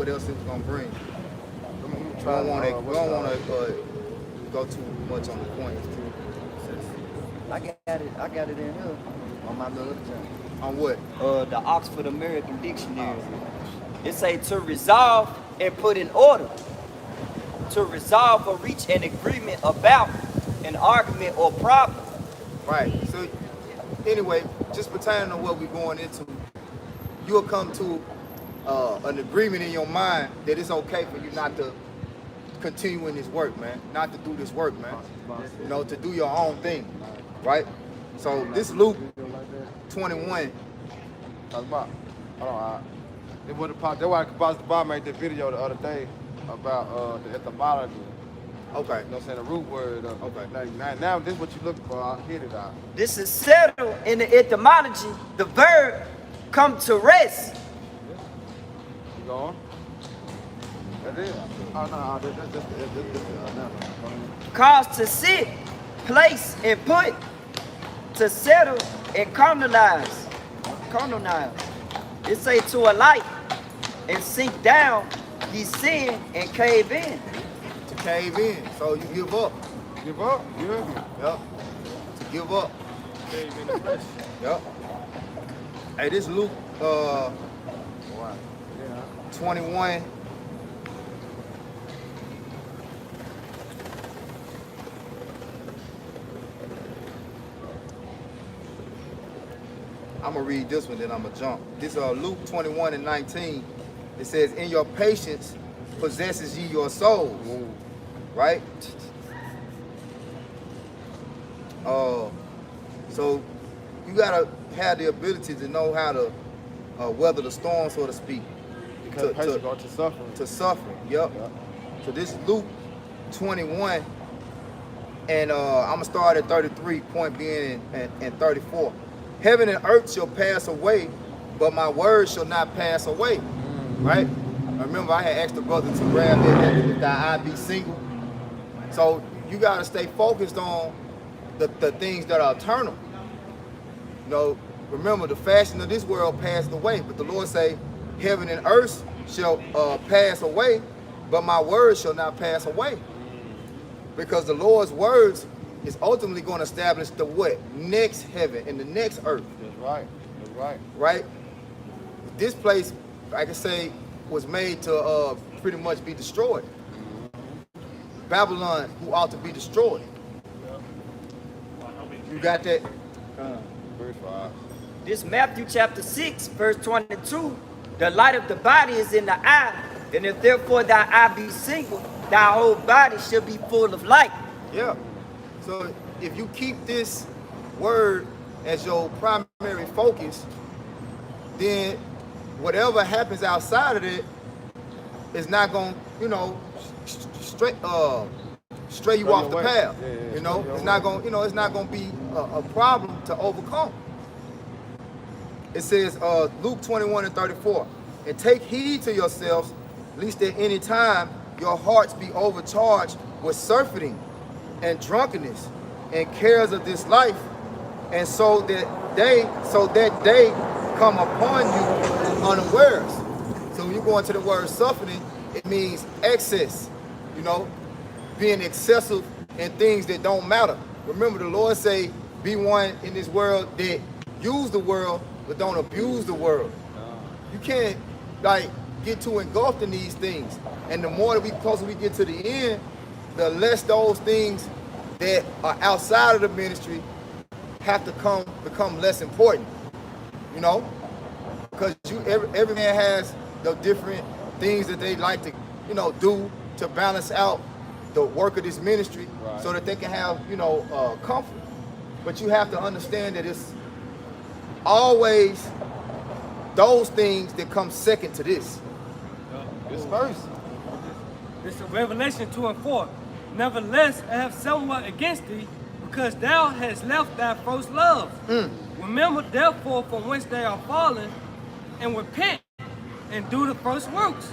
else it was gonna bring. We don't want to go too much on the points. I got it in here on my little journal. On what? The Oxford American Dictionary. It say to resolve and put in order. To resolve or reach an agreement about an argument or problem. Right. So anyway, just pertaining to what we're going into, you'll come to an agreement in your mind that it's okay for you not to continue in this work, man. Not to do this work, man. You know, to do your own thing. Right? So this Luke 21. Talk about. Hold on. That's why Pastor Bob made that video the other day about the etymology. Okay. You know what I'm saying? The root word. Okay. Now this is what you're looking for. I'll hit it out. This is settle in the etymology. The verb come to rest. You going? That is. Oh, no. That's Cause to sit, place, and put. To settle and colonize. It say to alight and sink down, descend and cave in. To cave in. So you give up. Give up? You heard me? Yep. To give up. Yep. Hey, this Luke 21. I'm gonna read this one, then I'm gonna jump. This Luke 21:19. It says, "In your patience possesses ye your souls." Right? So you gotta have the ability to know how to weather the storm, so to speak. Because patience go to suffering. To suffering. Yep. So this is Luke 21, and I'm gonna start at 33, point being in 34. Heaven and earth shall pass away, but my word shall not pass away. Right? I remember I had asked the brother to grab that if thy eye be single. So you gotta stay focused on the things that are eternal. You know, remember the fashion of this world passed away, but the Lord say, heaven and earth shall pass away, but my word shall not pass away. Because the Lord's words is ultimately going to establish the what? Next heaven and the next earth. That's right. That's right. Right? This place, I can say, was made to pretty much be destroyed. Babylon, who ought to be destroyed. You got that? Verse 5. This Matthew chapter 6, verse 22. The light of the body is in the eye, and if therefore thy eye be single, thy whole body shall be full of light. Yeah. So if you keep this word as your primary focus, then whatever happens outside of it is not going to, you know, stray you off the path. Yeah, you know, it's not going, it's not going to be a problem to overcome. It says Luke 21:34, and take heed to yourselves, lest at any time your hearts be overcharged with surfeiting and drunkenness and cares of this life, and so that they come upon you unawares. So when you go into the word suffering, it means excess, being excessive in things that don't matter. Remember, the Lord say, be one in this world that use the world but don't abuse the world. You can't like get too engulfed in these things. And the more that we closer we get to the end, the less those things that are outside of the ministry have to become less important. You know? Because every man has the different things that they like to, you know, do to balance out the work of this ministry, right, so that they can have, you know, comfort. But you have to understand that it's always those things that come second to this. It's first. This is Revelation 2 and 4. Nevertheless, I have somewhat against thee, because thou hast left thy first love. Remember therefore from whence they are fallen, and repent, and do the first works.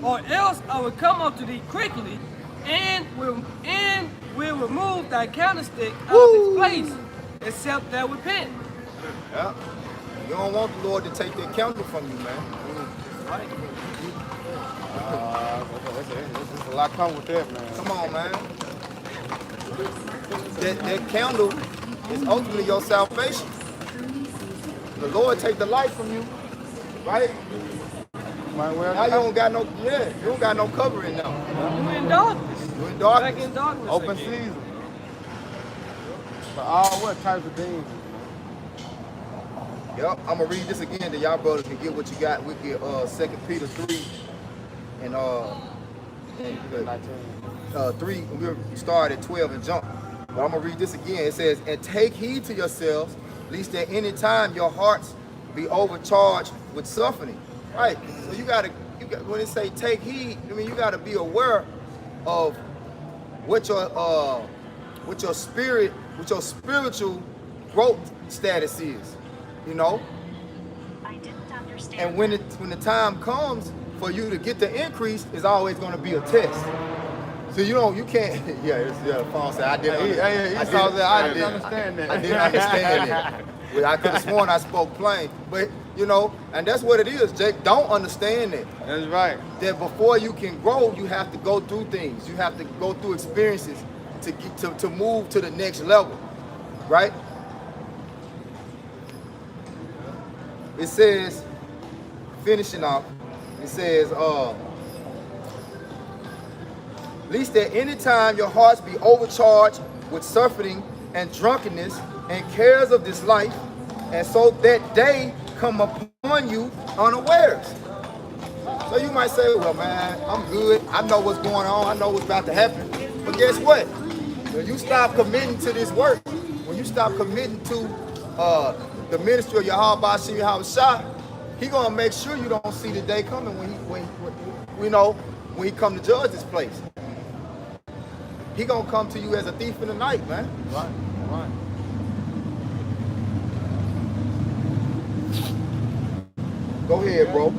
Or else I will come unto thee quickly, and will remove thy candlestick out of its place, except thou repent. Yeah. You don't want the Lord to take that candle from you, man. There's a lot come with that, man. Come on, man. That candle is ultimately your salvation. The Lord take the light from you, right? Now you don't got no, you don't got no covering now. You in darkness. You in darkness. Back in darkness. Open again. season. For all what types of things? Yep, I'm gonna read this again that y'all brothers can get what you got. We get 2 Peter 3 and 3. We'll start at 12 and jump. But I'm gonna read this again. It says, "And take heed to yourselves, lest at any time your hearts be overcharged with suffering." Right. So you got when it say take heed, I mean you gotta be aware of what your spiritual growth status is. You know? I didn't understand. And when the time comes for you to get the increase, it's always going to be a test. So you can't. The phone said I didn't. I didn't understand that. I didn't understand it. Well, I could have sworn I spoke plain, but you know, and that's what it is. Jake, don't understand it. That's right. That before you can grow, you have to go through things. You have to go through experiences to get to move to the next level, right? It says, finishing off, it says, "Lest at any time your hearts be overcharged with suffering and drunkenness and cares of this life, and so that day come upon you unawares." So you might say, well, man, I'm good. I know what's going on. I know what's about to happen. But guess what? When you stop committing to this work, when you stop committing to the ministry of Yahweh Shem Yahushua, he gonna make sure you don't see the day coming when he come to judge this place. He gonna come to you as a thief in the night, man. Right. Go ahead, bro.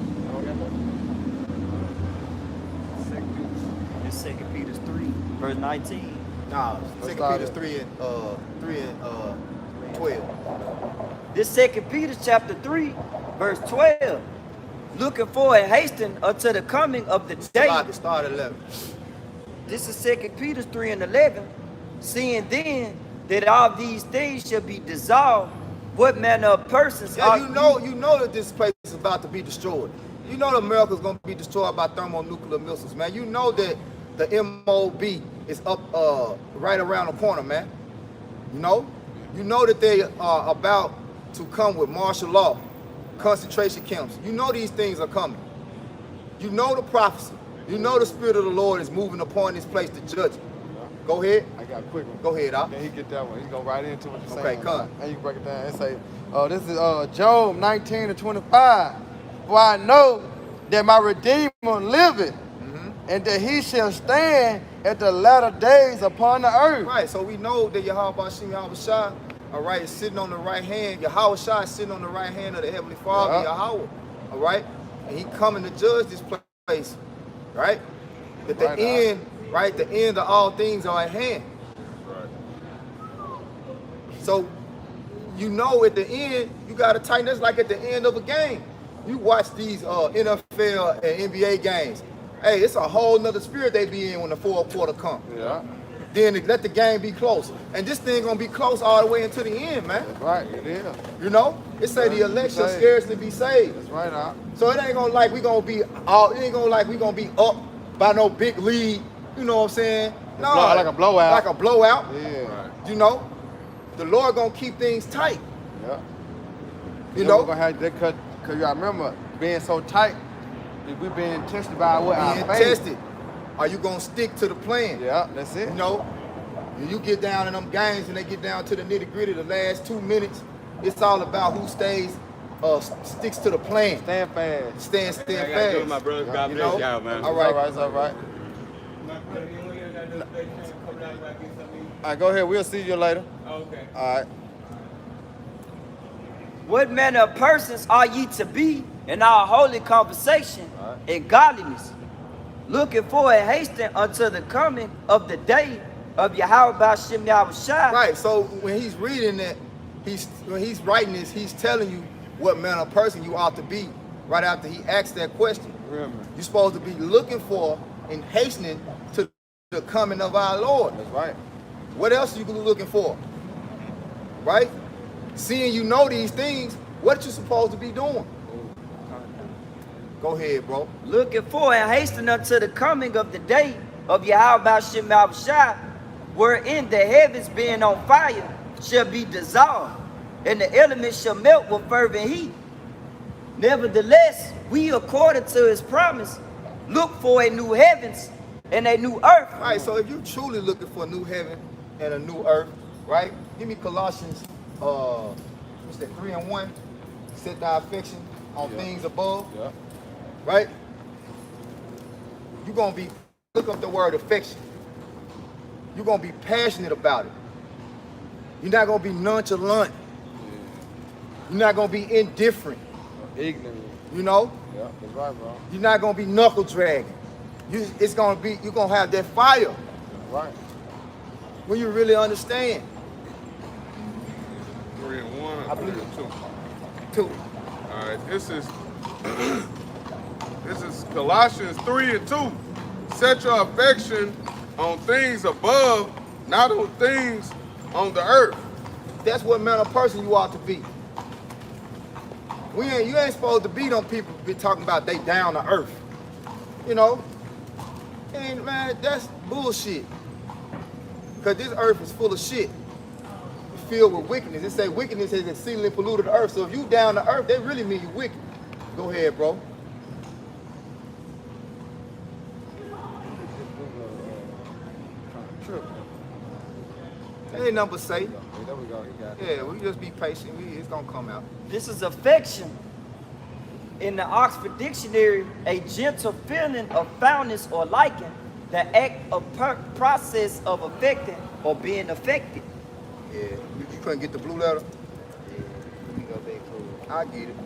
This 2 Peter 3, verse 19. Nah, 2 Peter 3 and 12. This 2 Peter chapter 3, verse 12. Looking for and hasten unto the coming of the day. Start at 11. This is 2 Peter 3 and 11. Seeing then that all these things shall be dissolved, what manner of persons are you know that this place is about to be destroyed. You know that America's going to be destroyed by thermonuclear missiles, man. You know that the MOB is up right around the corner, man. You know that they are about to come with martial law, concentration camps. You know these things are coming. You know the prophecy. You know the Spirit of the Lord is moving upon this place to judge it. Go ahead. I got a quick one. Go ahead, Al. Then he get that one. He's going right into what you're Okay, saying. come. And you break it down and say, this is Job 19 to 25. "For I know that my Redeemer liveth, and that he shall stand at the latter days upon the earth." Right, so we know that Yahweh Shem Yahushua, all right, is sitting on the right hand. Yahushua is sitting on the right hand of the Heavenly Father, Yahweh, all right? And he coming to judge this place, right? That the end, right, the end of all things are at hand. Right. So, you know at the end, you got to tighten. That's like at the end of a game. You watch these NFL and NBA games. Hey, it's a whole nother spirit they be in when the fourth quarter comes. Yeah. then let the game be close. And this thing gonna be close all the way into the end, man. That's right, it is. You know? It say the elect shall scarcely be saved. That's right, Doc. So it ain't gonna like we gonna be up by no big lead. You know what I'm saying? No, like a blowout. Like a blowout. Yeah. You know, the Lord gonna keep things tight. Yeah. You Then know, we're gonna have that cut because y'all remember being so tight, we being tested by what our being faith. tested. Are you gonna stick to the plan? Yeah, that's it. You know, when you get down in them games and they get down to the nitty gritty, the last 2 minutes, it's all about who sticks to the plan. Stand fast. Stand I fast. gotta go to my brother. God You bless know? y'all, man. All right. It's all right. All right, go ahead. We'll see you later. Okay. All right. What manner of persons are ye to be in our holy conversation and godliness, looking for and hastening unto the coming of the day of Yahweh B'Shem Yahushua? Right. So when he's reading that, when he's writing this, he's telling you what manner of person you ought to be. Right after he asks that question, Remember. you're supposed to be looking for and hastening to the coming of our Lord. That's right. What else are you looking for? Right? Seeing you know these things, what you supposed to be doing? Go ahead, bro. Looking for and hastening unto the coming of the day of Yahweh B'Shem Yahushua, wherein the heavens being on fire shall be dissolved, and the elements shall melt with fervent heat. Nevertheless, we, according to his promise, look for a new heavens and a new earth. Right, so if you're truly looking for a new heaven and a new earth, right? Give me Colossians, what's that, 3:1? Set thy affection on things above, Yeah. right? You're gonna be, look up the word affection. You're gonna be passionate about it. You're not gonna be nonchalant. You're not gonna be indifferent, Ignorant. you know? Yeah, that's right, bro. You're not gonna be knuckle dragging. You're gonna have that fire That's right. when you really understand. 3 and 1. I believe 2. Too. All right, this is Colossians 3 and 2. Set your affection on things above, not on things on the earth. That's what manner of person you ought to be. You ain't supposed to be them people be talking about they down to earth. You know? And man, that's bullshit. Because this earth is full of shit. It's filled with wickedness. It say wickedness has exceedingly polluted the earth. So if you down to earth, they really mean you wicked. Go ahead, bro. That ain't nothing but say. There we go. You got it. Yeah, we just be patient. It's gonna come out. This is affection. In the Oxford Dictionary, a gentle feeling of fondness or liking, the act of process of affecting or being affected. Yeah, you couldn't get the blue letter? I get it.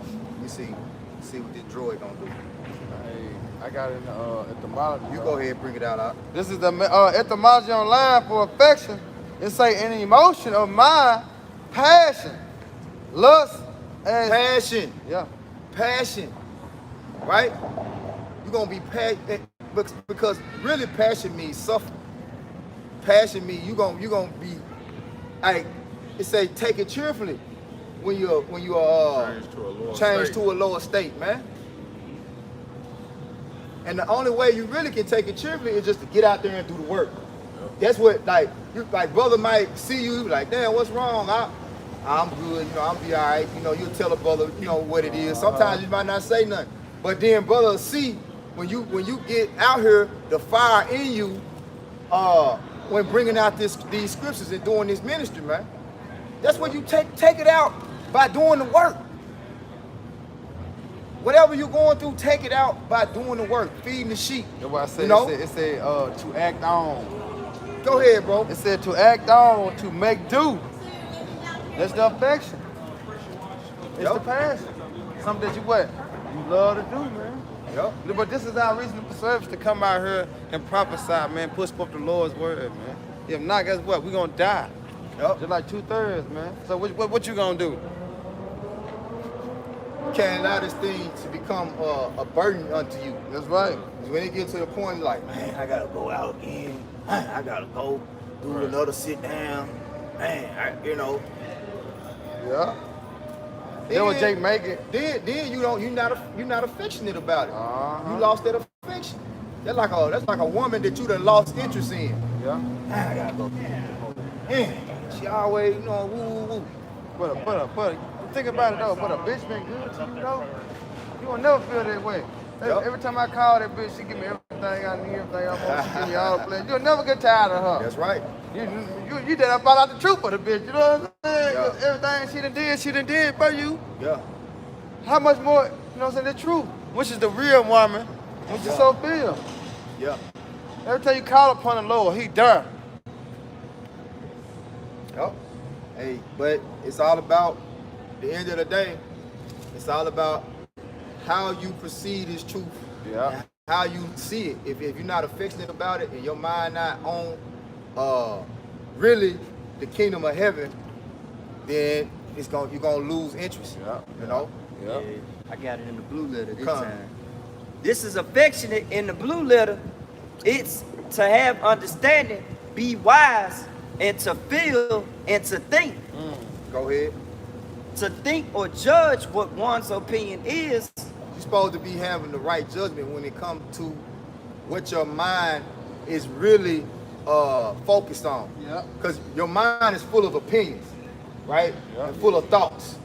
You see what this droid gonna do. Hey, I got it in the etymology. You go ahead and bring it out. This is the etymology online for affection. It say an emotion of mind, passion, lust, and Passion. yeah. Passion. Right? You're gonna be passionate because really passion means suffering. Passion means you gonna be like it say take it cheerfully when you're changed to a lower state, man. And the only way you really can take it cheerfully is just to get out there and do the work. That's what like brother might see you like, damn, what's wrong? I'm good, I'll be all right. You'll tell a brother, what it is. Sometimes you might not say nothing, but then brother will see when you get out here, the fire in you, when bringing out these scriptures and doing this ministry, man. That's when you take it out by doing the work. Whatever you're going through, take it out by doing the work, feeding the sheep. That's what I said. It said to act on. Go ahead, bro. It said to act on, to make do. That's the affection. It's the passion. Something that you love to do, man. Yep. But this is our reasonable service to come out here and prophesy, man, push forth the Lord's word, man. If not, guess what? We're gonna die. Yep. Just like 2/3, man. So what you gonna do? You can't allow this thing to become a burden unto you. That's right. When it gets to the point like, man, I gotta go out again. I gotta go. do another sit down. Man, you know. Yeah. Then when Jake make it. Then you're not affectionate about it. Uh-huh. You lost that affection. That's like a woman that you done lost interest in. Yeah. I gotta go. Man, she always, you know, woo. But think about it though, but a bitch been good to you though. You will never feel that way. Yep. Every time I call that bitch, she give me everything I need, everything I want. She give me all the plans. You'll never get tired of her. That's right. You did about out the truth for the bitch. You know what I'm saying? Yeah. 'Cause everything she done did for you. Yeah. How much more? You know what I'm saying? The truth, which is the real woman, which is so feel. Yeah. Every time you call upon the Lord, He there. Yep. Hey, but it's all about, the end of the day, it's all about how you perceive this truth. Yeah. And how you see it. If you're not affectionate about it and your mind not on really the kingdom of heaven, then you're gonna lose interest. Yeah. You know? Yeah. I got it in the blue letter this Come. time. This is affectionate in the blue letter. It's to have understanding, be wise, and to feel and to think. Go ahead. To think or judge what one's opinion is. You're supposed to be having the right judgment when it comes to what your mind is really focused on. Yeah. Because your mind is full of opinions, right? Yeah. And full of thoughts.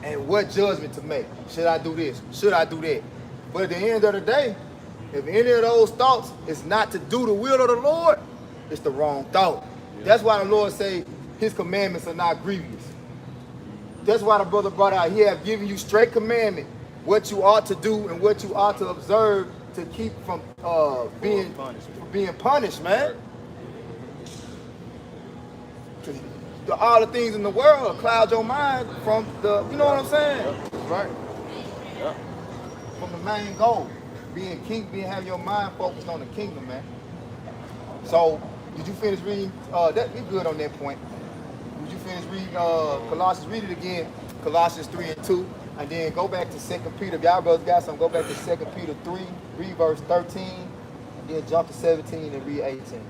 And what judgment to make. Should I do this? Should I do that? But at the end of the day, if any of those thoughts is not to do the will of the Lord, it's the wrong thought. Yeah. That's why the Lord say His commandments are not grievous. That's why the brother brought out, He have given you straight commandment, what you ought to do and what you ought to observe to keep from being punished, man. All the things in the world cloud your mind from the, you know what I'm saying? Right. Yeah. From the main goal, having your mind focused on the kingdom, man. So, did you finish reading? We good on that point. Did you finish reading Colossians? Read it again, Colossians 3:2, and then go back to 2 Peter. If y'all brothers got some, go back to 2 Peter 3, read verse 13, and then jump to 17 and read 18.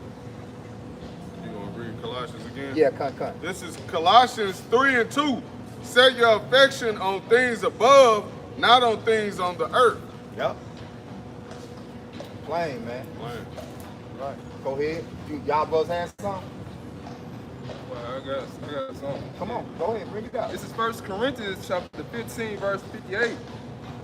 You gonna read Colossians again? Yeah, come. This is Colossians 3:2. Set your affection on things above, not on things on the earth. Yep. Plain, man. Plain. Right. Go ahead. Y'all brothers have some? Well, I got something. Come on, go ahead, bring it out. This is 1 Corinthians chapter 15, verse 58.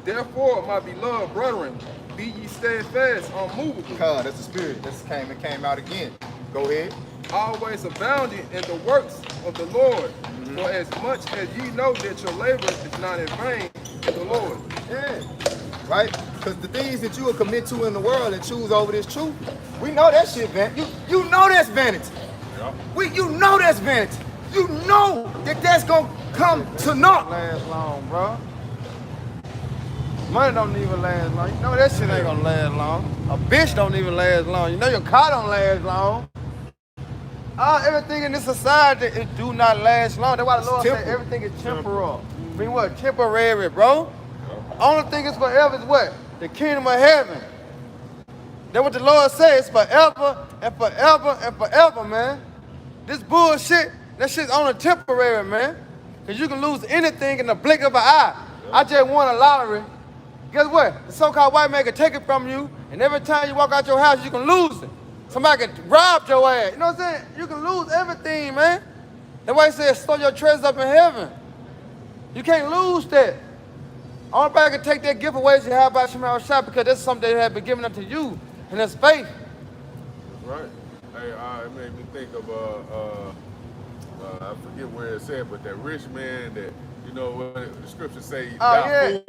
Therefore, my beloved brethren, be ye steadfast, unmovable, That's the spirit. It came out again. Go ahead. always abounding in the works of the Lord. For as much as ye know that your labor is not in vain in the Lord. Yeah. Right? Because the things that you will commit to in the world and choose over this truth, we know that shit, vanity. You know that's vanity. You know that's vanity. You know that's gonna come to naught. Last long, bro. Money don't even last long. You know that shit ain't gonna last long. A bitch don't even last long. You know your car don't last long. Everything in this society, it do not last long. That's why the Lord said everything is temporal. I mean what? Temporary, bro. Only thing is forever is what? The kingdom of heaven. That's what the Lord says, forever and forever and forever, man. This bullshit, that shit's only temporary, man. Because you can lose anything in the blink of an eye. I just won a lottery. Guess what? The so-called white man can take it from you, and every time you walk out your house, you can lose it. Somebody can rob your ass. You know what I'm saying? You can lose everything, man. That's why he says, store your treasures up in heaven. You can't lose that. Only person can take that gift away is you have by Shema Shah, because that's something that has been given unto you, and that's faith. Right. Hey, it made me think of I forget where it said, but that rich man that, you know what the scripture say, Because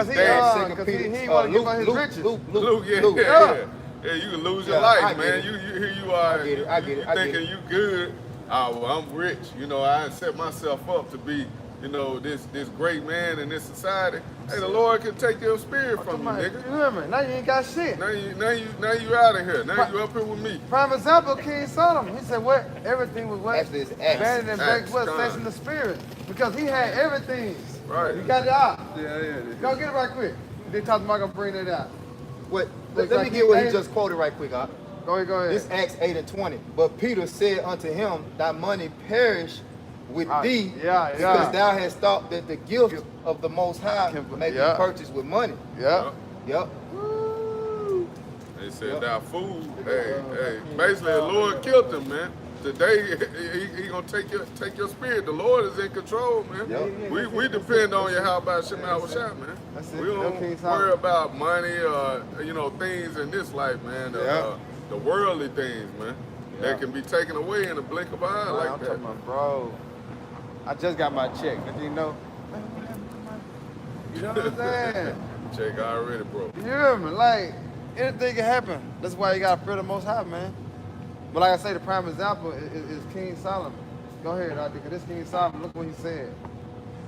he want to give up his riches. Luke, yeah. You can lose your life, man. Here you are, you thinking you good. Well, I'm rich. You know, I set myself up to be, you know, this great man in this society. Hey, the Lord can take your spirit from you, nigga. You hear me? Now you ain't got shit. Now you out of here. Now you up here with me. Prime example, King Solomon. He said what? Everything was what? Actually, it's acts. Vanity and Acts, what? God. Sex in the spirit. Because he had everything. Right. You got it out. Yeah. Go get it right quick. They talking about gonna bring it out. Let me get what he just quoted right quick, Go ahead. This Acts 8 and 20. But Peter said unto him, thy money perish with thee, because thou hast thought that the gift of the Most High may be purchased with money. Yep. They said that fool. Hey. Basically, the Lord killed him, man. Today, he gonna take your spirit. The Lord is in control, man. We depend on Yahweh Shemawashah, man. We don't worry about money or things in this life, man. The worldly things, man. That can be taken away in a blink of an eye like I'm that. talking about, bro. I just got my check. You know? You know what I'm saying? Check already, bro. You hear me? Like, anything can happen. That's why you gotta fear the Most High, man. But like I say, the prime example is King Solomon. Go ahead, Adi, because this King Solomon, look what he said.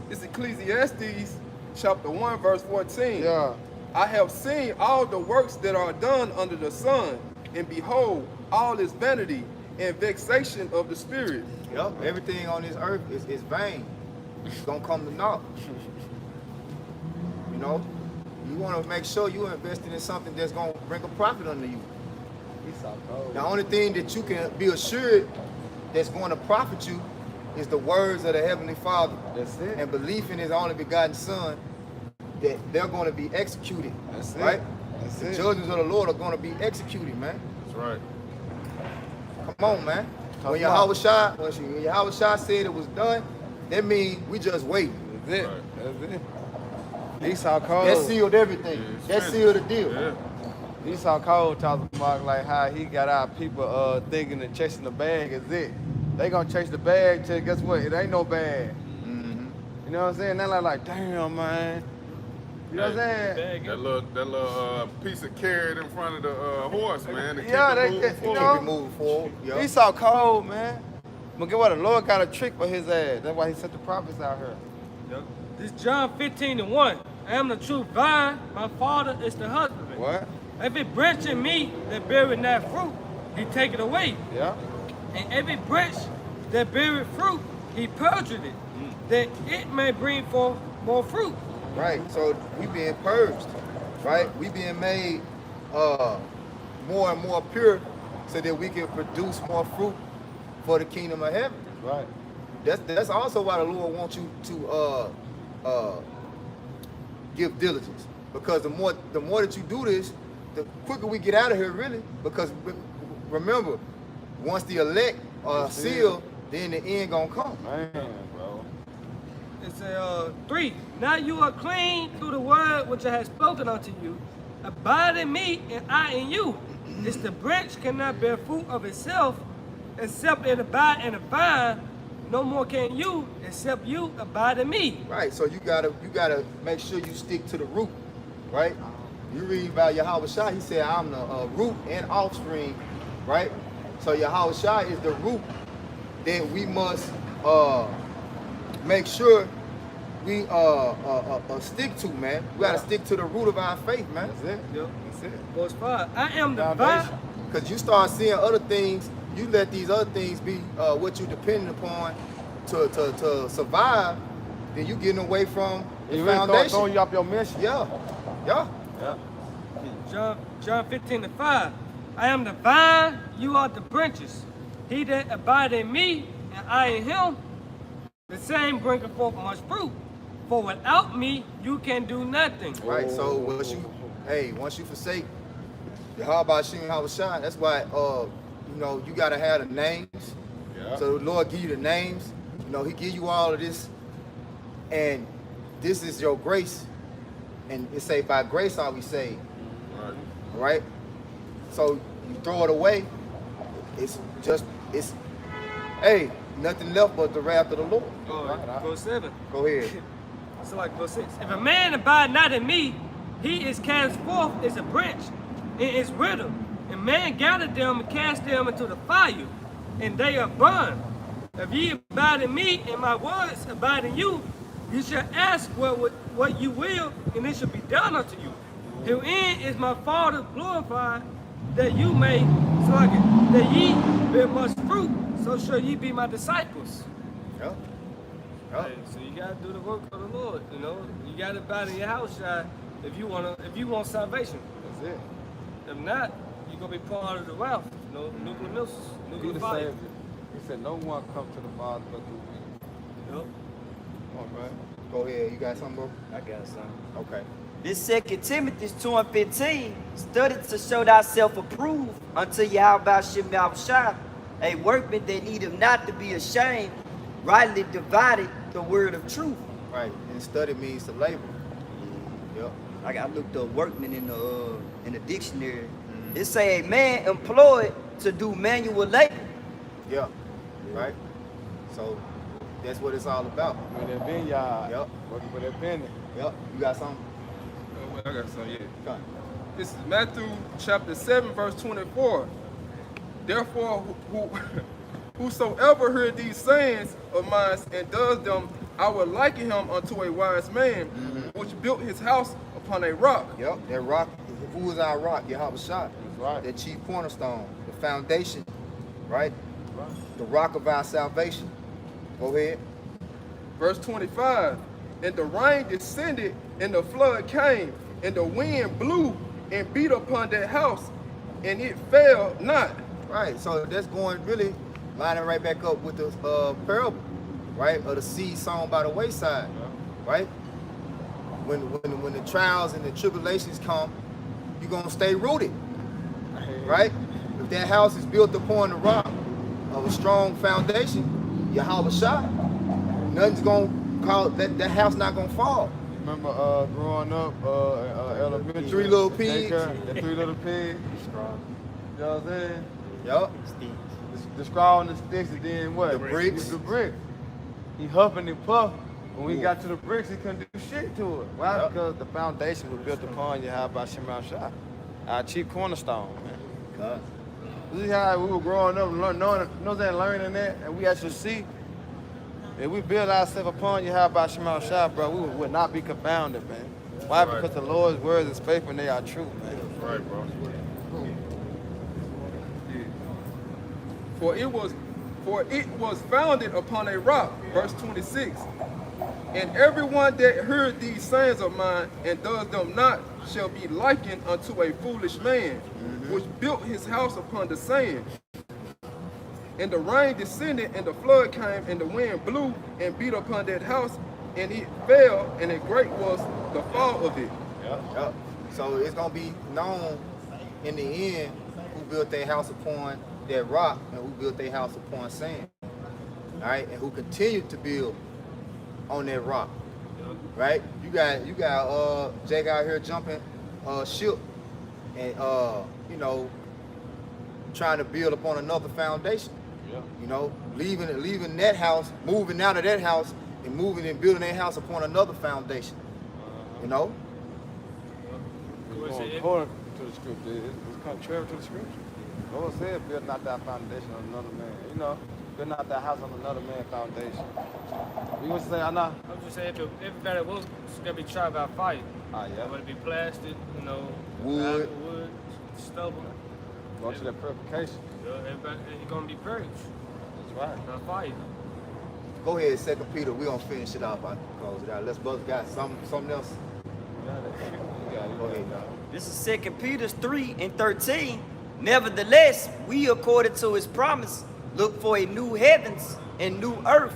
It's Ecclesiastes chapter 1, verse 14. Yeah. I have seen all the works that are done under the sun, and behold, all is vanity and vexation of the spirit. Yep. Everything on this earth is vain. It's gonna come to naught. You know, you want to make sure you're investing in something that's gonna bring a profit unto you. The only thing that you can be assured that's going to profit you is the words of the Heavenly Father. That's it. And belief in His only begotten Son, that they're going to be executed. That's it. Right? That's the it. judgments of the Lord are going to be executed, man. That's right. Come on, man. When Yahweh Shai said it was done, that means we just wait. That's it. Right. That's it. Esau Cole. That sealed everything. That sealed the deal. Yeah. Esau Cole talks about like how he got our people thinking that chasing the bag is it. They gonna chase the bag till guess what? It ain't no bag. Mm-hmm. You know what I'm saying? They're like, damn, man. You know what I'm saying? That little piece of carrot in front of the horse, man. To keep it moving Keep forward. it moving forward. Yep. Esau Cole, man. But get what? The Lord got a trick for his ass. That's why he sent the prophets out here. This John 15 and 1. I am the true vine, my Father is the husbandman. What? Every branch in me that beareth not fruit, he taketh away. Yeah. And every branch that beareth fruit, he purgeth it, that it may bring forth more fruit. Right. So we being purged, right? We being made more and more pure so that we can produce more fruit for the kingdom of heaven. Right. That's also why the Lord wants you to give diligence. Because the more that you do this, the quicker we get out of here, really. Because remember, once the elect are sealed, then the end gonna come. Man, bro. It's 3. Now you are clean through the word which I have spoken unto you. Abide in me, and I in you. It's the branch cannot bear fruit of itself, except it abide in the vine. No more can you, except you abide in me. Right. So you gotta make sure you stick to the root, right? You read about Yahweh Shai, he said, I'm the root and offspring, right? So Yahweh Shai is the root that we must make sure we stick to, man. We gotta stick to the root of our faith, man. That's it. Yep. That's it. Verse 5. I am the Foundation. vine. Because you start seeing other things, you let these other things be what you're dependent upon to survive, then you getting away from the You really foundation. throwing you off your mission. Yeah. John 15 and 5. I am the vine, you are the branches. He that abide in me, and I in him, the same bringeth forth much fruit. For without me, you can do nothing. Right. So once you forsake the Yahweh Shem Yahweh Shai, that's why you gotta have the names. Yeah. So the Lord give you the names. He give you all of this, and this is your grace. And it say by grace are we saved. Right. All right. So you throw it away. It's nothing left but the wrath of the Lord. Verse 7. Go ahead. It's like verse 6. If a man abide not in me, he is cast forth as a branch and is withered. And man gathered them and cast them into the fire, and they are burned. If ye abide in me, and my words abide in you, you shall ask what you will, and it shall be done unto you. Herein is my Father glorified, that you may, that ye bear much fruit, so shall ye be my disciples. Yep. Hey, so you gotta do the work of the Lord. You gotta abide in your house, if you want salvation. That's it. If not, you're gonna be part of the wrath. No nuclear missiles, He nuclear the fire. Savior. He said, no one come to the Father but through me. Yep. All right. Go ahead. You got something, bro? I got something. Okay. This 2 Timothy 2:15, study to show thyself approved unto Yahweh Shem Yahushua, a workman that needeth not to be ashamed, rightly divided the word of truth. Right. And study means to labor. Yep. I looked up workman in the dictionary. It say a man employed to do manual labor. Yep. Right. So that's what it's all about. With that vineyard. Yep. Working with that vineyard. Yep. You got something? I got some, yeah. Come. This is Matthew chapter 7, verse 24. Therefore, whosoever heard these sayings of mine and does them, I will liken him unto a wise man, which built his house upon a rock. Yep. That rock. Who is our rock? Yahweh Shai. That's right. That chief cornerstone, the foundation, right? Right. The rock of our salvation. Go ahead. Verse 25. And the rain descended, and the flood came, and the wind blew and beat upon that house, and it fell not. Right. So that's going really lining right back up with the parable, right? Of the seed sown by the wayside, right? When the trials and the tribulations come, you're gonna stay rooted, right? If that house is built upon the rock of a strong foundation, Yahweh Shai, nothing's gonna cause that house not gonna fall. Remember growing up, elementary. 3 little pigs. daycare, the 3 little pigs. You know what I'm saying? Yup. The straw and the sticks, and then what? The bricks. The brick. He huffing and puff. When we got to the bricks, he couldn't do shit to it. Why? Yep. Because the foundation was built upon Yahweh Shem Yahushua, our chief cornerstone, man. This is how we were growing up, learning that, and we actually see. If we build ourselves upon Yahweh Shem Yahushua, bro, we would not be confounded, man. Why? Right. Because the Lord's words is faithful and they are true, man. Right, bro. For it was founded upon a rock. Verse 26. And everyone that heard these sayings of mine and does them not shall be likened unto a foolish man, which built his house upon the sand. And the rain descended, and the flood came, and the wind blew and beat upon that house, and it fell, and a great was the fall of it. Yep. So it's gonna be known in the end who built their house upon that rock and who built their house upon sand. All right, and who continued to build on that rock. Right? You got Jake out here jumping ship and trying to build upon another foundation. Yeah. You know, leaving that house, moving out of that house, and moving and building that house upon another foundation. You know? It's going according to the scripture. It's contrary to the scripture. The Lord said, build not that foundation on another man. You know, build not that house on another man's foundation. You want to say, I know? I'm just saying, if everybody was gonna be tried by fire, Yeah. whether it be plastic, Wood. wood, stubble, Go to that purification. everybody you're gonna be purged That's right. by fire. Go ahead, 2 Peter. We're gonna finish it off. I close it out. Let's both got something else. You got it. Go ahead, dog. This is 2 Peter 3:13. Nevertheless, we, according to his promise, look for a new heavens and new earth,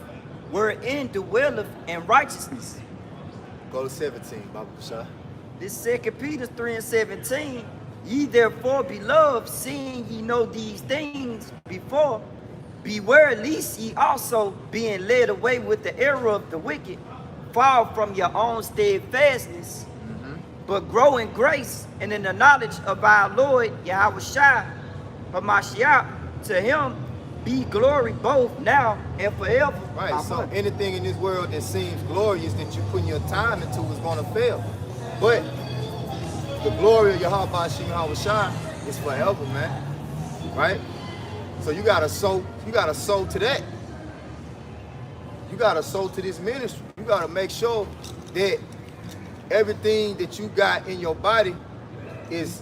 wherein dwelleth in righteousness. Go to 17, Baba Shah. This 2 Peter 3:17. Ye therefore, beloved, seeing ye know these things before, beware lest ye also, being led away with the error of the wicked, fall from your own steadfastness, but grow in grace and in the knowledge of our Lord Yahweh Shai, Hamashiach. To him be glory both now and forever. Right. So anything in this world that seems glorious that you're putting your time into is gonna fail. But the glory of Yahweh Shem Yahweh Shai is forever, man. Right? So you gotta sow to that. You gotta sow to this ministry. You gotta make sure that everything that you got in your body is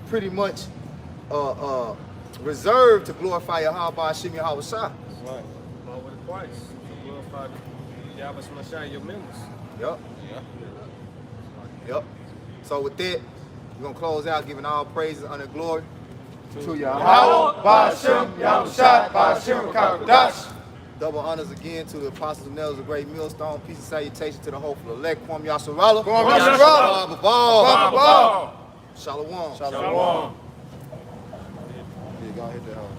pretty much reserved to glorify Yahweh Shem Yahweh Shai. That's right. All with a price. To glorify Yahweh Shai, your members. Yep. Yeah. Yep. So with that, We're going to close out giving all praises, honor, and glory to Yahweh. Ba'ashem, Yahushai, Ba'ashem, Kakodash. Double honors again to the apostles and elders of Great Millstone. Peace and salutation to the hopeful elect. Kwam Yasharala. Kwam Yasharala. Babal. Shalom. Shalom. Yeah, go ahead hit that hole.